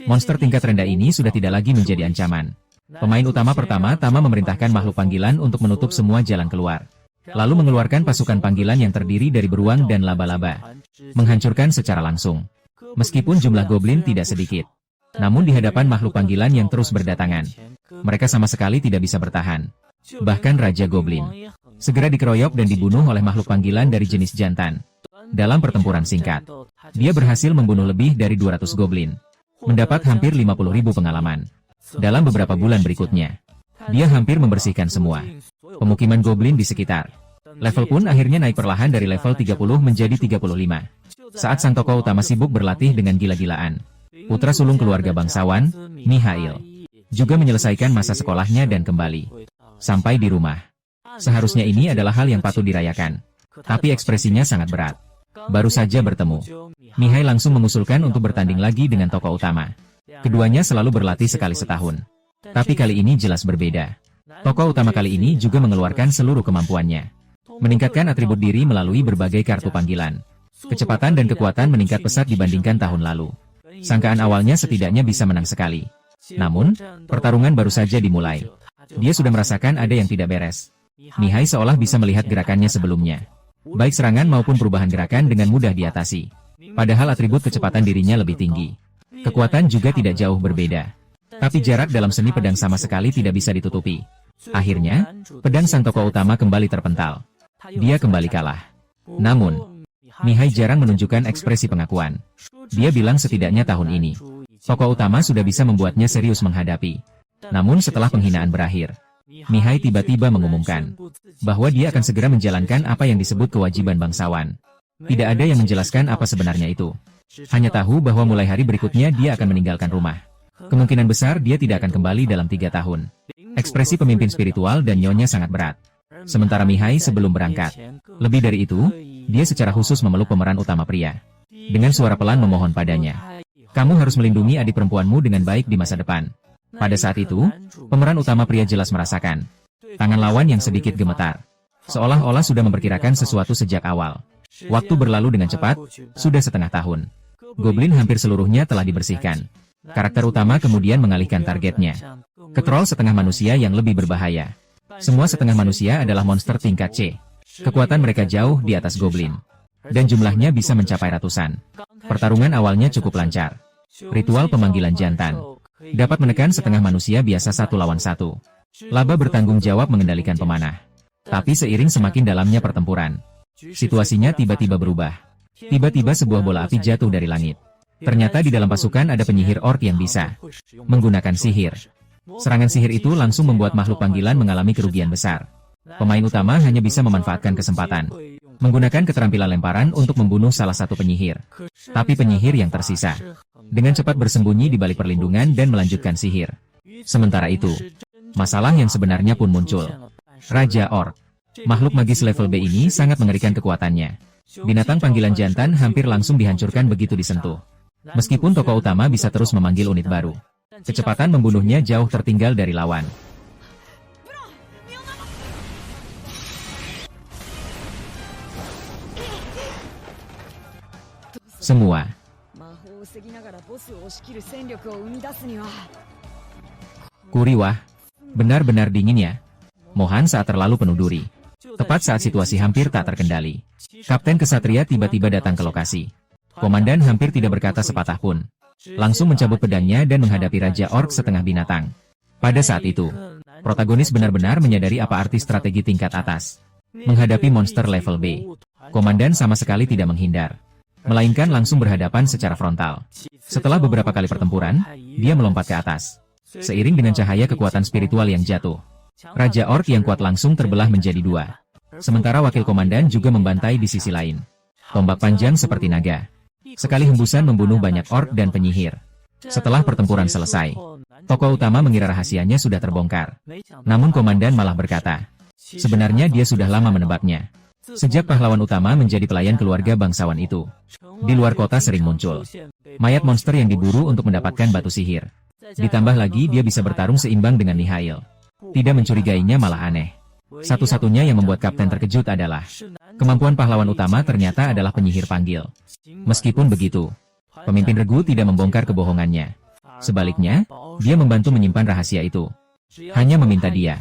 monster tingkat rendah ini sudah tidak lagi menjadi ancaman. Pemain utama pertama-tama memerintahkan makhluk panggilan untuk menutup semua jalan keluar. Lalu mengeluarkan pasukan panggilan yang terdiri dari beruang dan laba-laba. Menghancurkan secara langsung. Meskipun jumlah goblin tidak sedikit. Namun di hadapan makhluk panggilan yang terus berdatangan, mereka sama sekali tidak bisa bertahan. Bahkan Raja Goblin segera dikeroyok dan dibunuh oleh makhluk panggilan dari jenis jantan. Dalam pertempuran singkat, dia berhasil membunuh lebih dari 200 goblin. Mendapat hampir 50.000 pengalaman. Dalam beberapa bulan berikutnya, dia hampir membersihkan semua pemukiman goblin di sekitar. Level pun akhirnya naik perlahan dari level 30 menjadi 35. Saat sang tokoh utama sibuk berlatih dengan gila-gilaan, putra sulung keluarga bangsawan, Mihail, juga menyelesaikan masa sekolahnya dan kembali. Sampai di rumah. Seharusnya ini adalah hal yang patut dirayakan. Tapi ekspresinya sangat berat. Baru saja bertemu, Mihail langsung mengusulkan untuk bertanding lagi dengan tokoh utama. Keduanya selalu berlatih sekali setahun. Tapi kali ini jelas berbeda. Tokoh utama kali ini juga mengeluarkan seluruh kemampuannya. Meningkatkan atribut diri melalui berbagai kartu panggilan. Kecepatan dan kekuatan meningkat pesat dibandingkan tahun lalu. Sangkaan awalnya setidaknya bisa menang sekali. Namun, pertarungan baru saja dimulai. Dia sudah merasakan ada yang tidak beres. Mihail seolah bisa melihat gerakannya sebelumnya. Baik serangan maupun perubahan gerakan dengan mudah diatasi. Padahal atribut kecepatan dirinya lebih tinggi. Kekuatan juga tidak jauh berbeda. Tapi jarak dalam seni pedang sama sekali tidak bisa ditutupi. Akhirnya, pedang sang tokoh utama kembali terpental. Dia kembali kalah. Namun, Mihail jarang menunjukkan ekspresi pengakuan. Dia bilang setidaknya tahun ini, tokoh utama sudah bisa membuatnya serius menghadapi. Namun setelah penghinaan berakhir, Mihail tiba-tiba mengumumkan bahwa dia akan segera menjalankan apa yang disebut kewajiban bangsawan. Tidak ada yang menjelaskan apa sebenarnya itu. Hanya tahu bahwa mulai hari berikutnya dia akan meninggalkan rumah. Kemungkinan besar dia tidak akan kembali dalam 3 tahun. Ekspresi pemimpin spiritual dan nyonya sangat berat. Sementara Mihail sebelum berangkat, lebih dari itu, dia secara khusus memeluk pemeran utama pria. Dengan suara pelan memohon padanya, "Kamu harus melindungi adik perempuanmu dengan baik di masa depan." Pada saat itu, pemeran utama pria jelas merasakan tangan lawan yang sedikit gemetar. Seolah-olah sudah memperkirakan sesuatu sejak awal. Waktu berlalu dengan cepat, sudah setengah tahun. Goblin hampir seluruhnya telah dibersihkan. Karakter utama kemudian mengalihkan targetnya ke troll setengah manusia yang lebih berbahaya. Semua setengah manusia adalah monster tingkat C. Kekuatan mereka jauh di atas goblin. Dan jumlahnya bisa mencapai ratusan. Pertarungan awalnya cukup lancar. Ritual pemanggilan jantan dapat menekan setengah manusia biasa 1 lawan 1. Laba bertanggung jawab mengendalikan pemanah. Tapi seiring semakin dalamnya pertempuran, situasinya tiba-tiba berubah. Tiba-tiba sebuah bola api jatuh dari langit. Ternyata di dalam pasukan ada penyihir orc yang bisa menggunakan sihir. Serangan sihir itu langsung membuat makhluk panggilan mengalami kerugian besar. Pemain utama hanya bisa memanfaatkan kesempatan, menggunakan keterampilan lemparan untuk membunuh salah satu penyihir. Tapi penyihir yang tersisa dengan cepat bersembunyi di balik perlindungan dan melanjutkan sihir. Sementara itu, masalah yang sebenarnya pun muncul. Raja Orc, makhluk magis level B ini sangat mengerikan kekuatannya. Binatang panggilan jantan hampir langsung dihancurkan begitu disentuh. Meskipun tokoh utama bisa terus memanggil unit baru, kecepatan membunuhnya jauh tertinggal dari lawan. Semua. Kuriwah, benar-benar dingin ya. Mohan saat terlalu penuh duri. Tepat saat situasi hampir tak terkendali, Kapten Kesatria tiba-tiba datang ke lokasi. Komandan hampir tidak berkata sepatah pun. Langsung mencabut pedangnya dan menghadapi Raja Orc setengah binatang. Pada saat itu, protagonis benar-benar menyadari apa arti strategi tingkat atas. Menghadapi monster level B, komandan sama sekali tidak menghindar, melainkan langsung berhadapan secara frontal. Setelah beberapa kali pertempuran, dia melompat ke atas. Seiring dengan cahaya kekuatan spiritual yang jatuh, Raja Orc yang kuat langsung terbelah menjadi dua. Sementara wakil komandan juga membantai di sisi lain. Tombak panjang seperti naga. Sekali hembusan membunuh banyak orc dan penyihir. Setelah pertempuran selesai, tokoh utama mengira rahasianya sudah terbongkar. Namun komandan malah berkata, sebenarnya dia sudah lama menebaknya. Sejak pahlawan utama menjadi pelayan keluarga bangsawan itu, di luar kota sering muncul mayat monster yang diburu untuk mendapatkan batu sihir. Ditambah lagi dia bisa bertarung seimbang dengan Nihil. Tidak mencurigainya malah aneh. Satu-satunya yang membuat kapten terkejut adalah kemampuan pahlawan utama ternyata adalah penyihir panggil. Meskipun begitu, pemimpin regu tidak membongkar kebohongannya. Sebaliknya, dia membantu menyimpan rahasia itu. Hanya meminta dia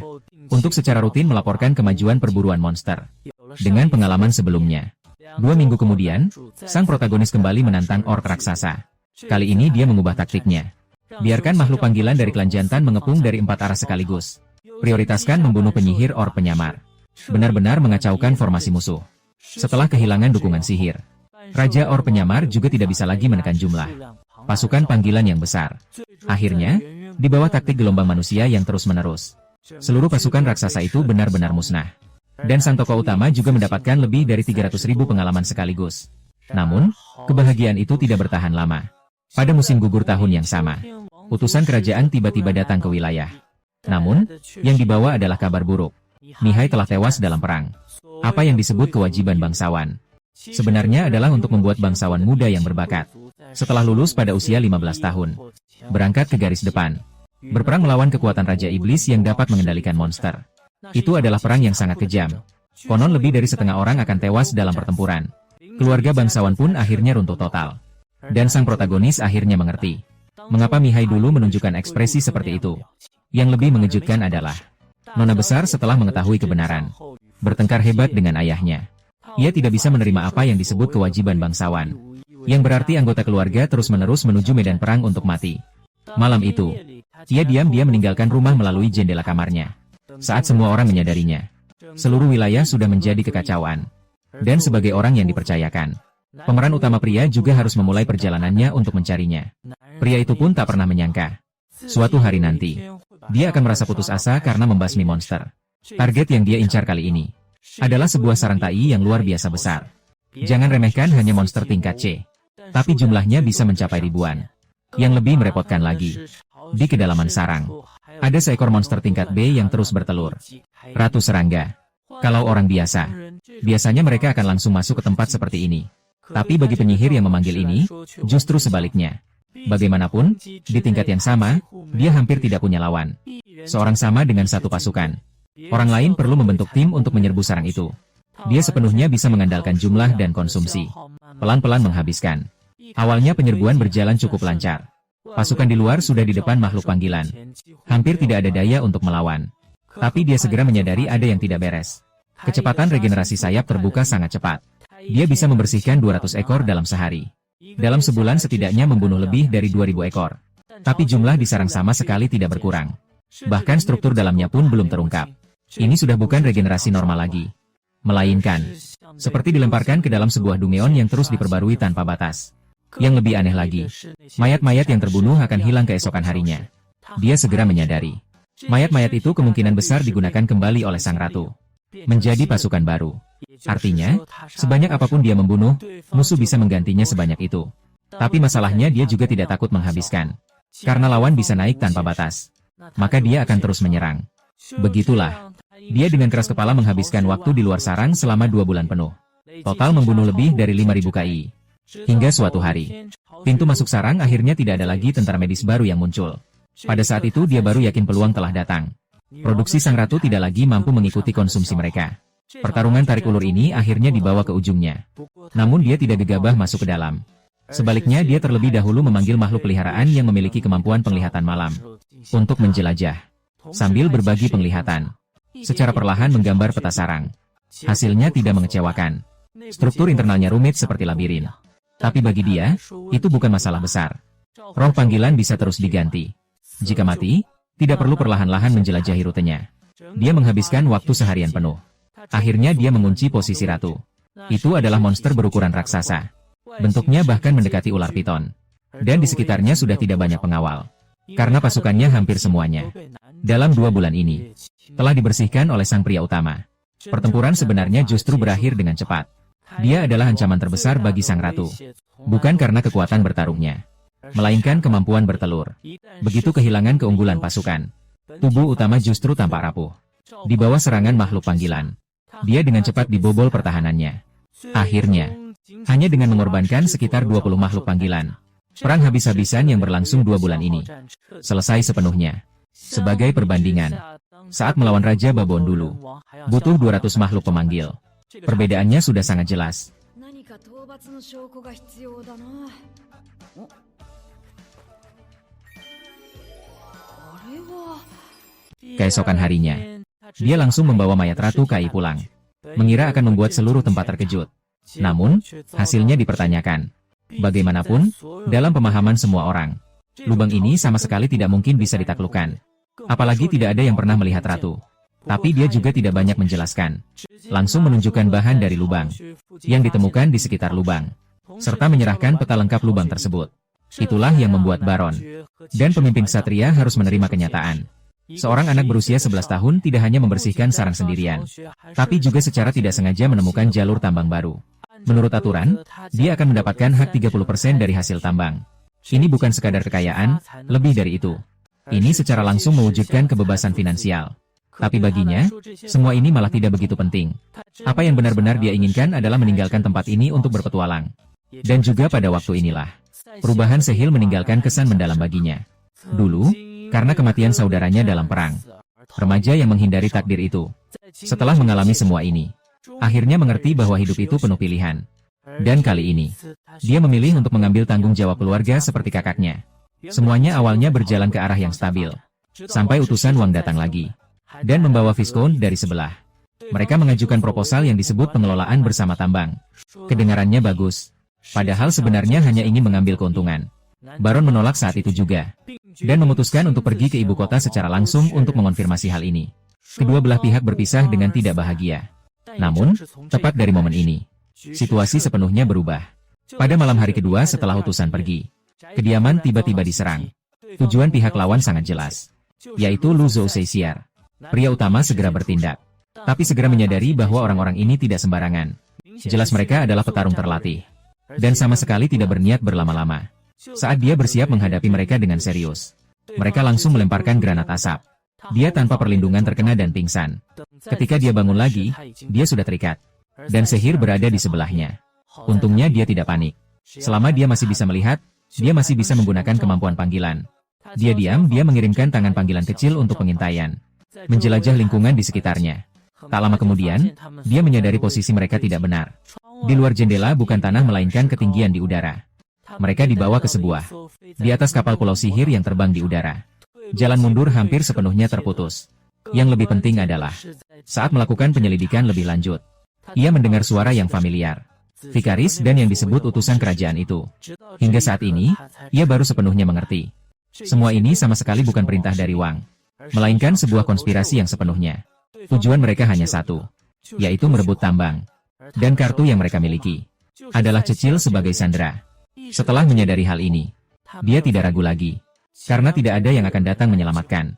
untuk secara rutin melaporkan kemajuan perburuan monster. Dengan pengalaman sebelumnya, 2 minggu kemudian, sang protagonis kembali menantang orc raksasa. Kali ini dia mengubah taktiknya. Biarkan makhluk panggilan dari klan jantan mengepung dari 4 arah sekaligus. Prioritaskan membunuh penyihir orc penyamar. Benar-benar mengacaukan formasi musuh. Setelah kehilangan dukungan sihir, Raja Orc penyamar juga tidak bisa lagi menekan jumlah pasukan panggilan yang besar. Akhirnya, di bawah taktik gelombang manusia yang terus-menerus, seluruh pasukan raksasa itu benar-benar musnah. Dan sang tokoh utama juga mendapatkan lebih dari 300.000 pengalaman sekaligus. Namun, kebahagiaan itu tidak bertahan lama. Pada musim gugur tahun yang sama, utusan kerajaan tiba-tiba datang ke wilayah. Namun, yang dibawa adalah kabar buruk. Nihai telah tewas dalam perang. Apa yang disebut kewajiban bangsawan sebenarnya adalah untuk membuat bangsawan muda yang berbakat, setelah lulus pada usia 15 tahun, berangkat ke garis depan, berperang melawan kekuatan Raja Iblis yang dapat mengendalikan monster. Itu adalah perang yang sangat kejam. Konon lebih dari setengah orang akan tewas dalam pertempuran. Keluarga bangsawan pun akhirnya runtuh total. Dan sang protagonis akhirnya mengerti mengapa Mihai dulu menunjukkan ekspresi seperti itu. Yang lebih mengejutkan adalah Nona besar setelah mengetahui kebenaran, bertengkar hebat dengan ayahnya. Ia tidak bisa menerima apa yang disebut kewajiban bangsawan, yang berarti anggota keluarga terus-menerus menuju medan perang untuk mati. Malam itu, ia diam-diam meninggalkan rumah melalui jendela kamarnya. Saat semua orang menyadarinya, seluruh wilayah sudah menjadi kekacauan. Dan sebagai orang yang dipercayakan, pemeran utama pria juga harus memulai perjalanannya untuk mencarinya. Pria itu pun tak pernah menyangka, suatu hari nanti, dia akan merasa putus asa karena membasmi monster. Target yang dia incar kali ini adalah sebuah sarang tai yang luar biasa besar. Jangan remehkan hanya monster tingkat C, tapi jumlahnya bisa mencapai ribuan. Yang lebih merepotkan lagi, di kedalaman sarang, ada seekor monster tingkat B yang terus bertelur. Ratu serangga. Kalau orang biasa, biasanya mereka akan langsung masuk ke tempat seperti ini. Tapi bagi penyihir yang memanggil ini, justru sebaliknya. Bagaimanapun, di tingkat yang sama, dia hampir tidak punya lawan. Seorang sama dengan satu pasukan. Orang lain perlu membentuk tim untuk menyerbu sarang itu. Dia sepenuhnya bisa mengandalkan jumlah dan konsumsi. Pelan-pelan menghabiskan. Awalnya penyerbuan berjalan cukup lancar. Pasukan di luar sudah di depan makhluk panggilan. Hampir tidak ada daya untuk melawan. Tapi dia segera menyadari ada yang tidak beres. Kecepatan regenerasi sayap terbuka sangat cepat. Dia bisa membersihkan 200 ekor dalam sehari. Dalam sebulan setidaknya membunuh lebih dari 2.000 ekor. Tapi jumlah di sarang sama sekali tidak berkurang. Bahkan struktur dalamnya pun belum terungkap. Ini sudah bukan regenerasi normal lagi. Melainkan, seperti dilemparkan ke dalam sebuah dumeon yang terus diperbarui tanpa batas. Yang lebih aneh lagi, mayat-mayat yang terbunuh akan hilang keesokan harinya. Dia segera menyadari, mayat-mayat itu kemungkinan besar digunakan kembali oleh sang ratu. Menjadi pasukan baru. Artinya, sebanyak apapun dia membunuh, musuh bisa menggantinya sebanyak itu. Tapi masalahnya dia juga tidak takut menghabiskan. Karena lawan bisa naik tanpa batas. Maka dia akan terus menyerang. Begitulah. Dia dengan keras kepala menghabiskan waktu di luar sarang selama 2 bulan penuh. Total membunuh lebih dari 5.000 KI. Hingga suatu hari, pintu masuk sarang akhirnya tidak ada lagi tentara medis baru yang muncul. Pada saat itu dia baru yakin peluang telah datang. Produksi sang ratu tidak lagi mampu mengikuti konsumsi mereka. Pertarungan tarik ulur ini akhirnya dibawa ke ujungnya. Namun dia tidak gegabah masuk ke dalam. Sebaliknya dia terlebih dahulu memanggil makhluk peliharaan yang memiliki kemampuan penglihatan malam untuk menjelajah, sambil berbagi penglihatan. Secara perlahan menggambar peta sarang. Hasilnya tidak mengecewakan. Struktur internalnya rumit seperti labirin. Tapi bagi dia, itu bukan masalah besar. Roh panggilan bisa terus diganti. Jika mati, tidak perlu perlahan-lahan menjelajahi rutenya. Dia menghabiskan waktu seharian penuh. Akhirnya dia mengunci posisi ratu. Itu adalah monster berukuran raksasa. Bentuknya bahkan mendekati ular piton. Dan di sekitarnya sudah tidak banyak pengawal. Karena pasukannya hampir semuanya, dalam 2 bulan ini, telah dibersihkan oleh sang pria utama. Pertempuran sebenarnya justru berakhir dengan cepat. Dia adalah ancaman terbesar bagi sang ratu. Bukan karena kekuatan bertarungnya, melainkan kemampuan bertelur. Begitu kehilangan keunggulan pasukan, tubuh utama justru tampak rapuh. Di bawah serangan makhluk panggilan, dia dengan cepat dibobol pertahanannya. Akhirnya, hanya dengan mengorbankan sekitar 20 makhluk panggilan, perang habis-habisan yang berlangsung 2 bulan ini selesai sepenuhnya. Sebagai perbandingan, saat melawan Raja Babon dulu, butuh 200 makhluk pemanggil. Perbedaannya sudah sangat jelas. Keesokan harinya, dia langsung membawa mayat Ratu Kai pulang, mengira akan membuat seluruh tempat terkejut. Namun, hasilnya dipertanyakan. Bagaimanapun, dalam pemahaman semua orang, lubang ini sama sekali tidak mungkin bisa ditaklukkan. Apalagi tidak ada yang pernah melihat Ratu. Tapi dia juga tidak banyak menjelaskan. Langsung menunjukkan bahan dari lubang yang ditemukan di sekitar lubang, serta menyerahkan peta lengkap lubang tersebut. Itulah yang membuat Baron dan pemimpin Ksatria harus menerima kenyataan. Seorang anak berusia 11 tahun tidak hanya membersihkan sarang sendirian, tapi juga secara tidak sengaja menemukan jalur tambang baru. Menurut aturan, dia akan mendapatkan hak 30% dari hasil tambang. Ini bukan sekadar kekayaan, lebih dari itu. Ini secara langsung mewujudkan kebebasan finansial. Tapi baginya, semua ini malah tidak begitu penting. Apa yang benar-benar dia inginkan adalah meninggalkan tempat ini untuk berpetualang. Dan juga pada waktu inilah, perubahan Sehil meninggalkan kesan mendalam baginya. Dulu, karena kematian saudaranya dalam perang, remaja yang menghindari takdir itu, setelah mengalami semua ini, akhirnya mengerti bahwa hidup itu penuh pilihan. Dan kali ini, dia memilih untuk mengambil tanggung jawab keluarga seperti kakaknya. Semuanya awalnya berjalan ke arah yang stabil, sampai utusan Wang datang lagi dan membawa Viscount dari sebelah. Mereka mengajukan proposal yang disebut pengelolaan bersama tambang. Kedengarannya bagus, padahal sebenarnya hanya ingin mengambil keuntungan. Baron menolak saat itu juga, dan memutuskan untuk pergi ke ibu kota secara langsung untuk mengonfirmasi hal ini. Kedua belah pihak berpisah dengan tidak bahagia. Namun, tepat dari momen ini, situasi sepenuhnya berubah. Pada malam hari kedua setelah utusan pergi, kediaman tiba-tiba diserang. Tujuan pihak lawan sangat jelas, yaitu Lu Zhou-Seisiar. Pria utama segera bertindak, tapi segera menyadari bahwa orang-orang ini tidak sembarangan. Jelas mereka adalah petarung terlatih, dan sama sekali tidak berniat berlama-lama. Saat dia bersiap menghadapi mereka dengan serius, mereka langsung melemparkan granat asap. Dia tanpa perlindungan terkena dan pingsan. Ketika dia bangun lagi, dia sudah terikat, dan Sehir berada di sebelahnya. Untungnya dia tidak panik. Selama dia masih bisa melihat, dia masih bisa menggunakan kemampuan panggilan. Dia mengirimkan tangan panggilan kecil untuk pengintaian, menjelajah lingkungan di sekitarnya. Tak lama kemudian, dia menyadari posisi mereka tidak benar. Di luar jendela bukan tanah melainkan ketinggian di udara. Mereka dibawa ke di atas kapal pulau sihir yang terbang di udara. Jalan mundur hampir sepenuhnya terputus. Yang lebih penting adalah, saat melakukan penyelidikan lebih lanjut, ia mendengar suara yang familiar. Vikaris dan yang disebut utusan kerajaan itu. Hingga saat ini, ia baru sepenuhnya mengerti. Semua ini sama sekali bukan perintah dari Wang, melainkan sebuah konspirasi yang sepenuhnya. Tujuan mereka hanya satu, yaitu merebut tambang. Dan kartu yang mereka miliki adalah Cecil sebagai sandera. Setelah menyadari hal ini, dia tidak ragu lagi. Karena tidak ada yang akan datang menyelamatkan.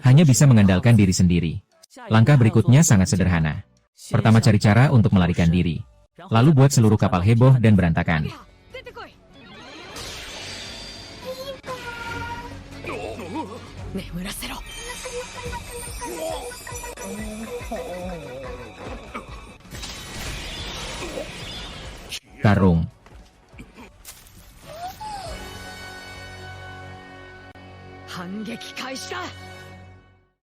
Hanya bisa mengandalkan diri sendiri. Langkah berikutnya sangat sederhana. Pertama, cari cara untuk melarikan diri. Lalu buat seluruh kapal heboh dan berantakan. Tarung.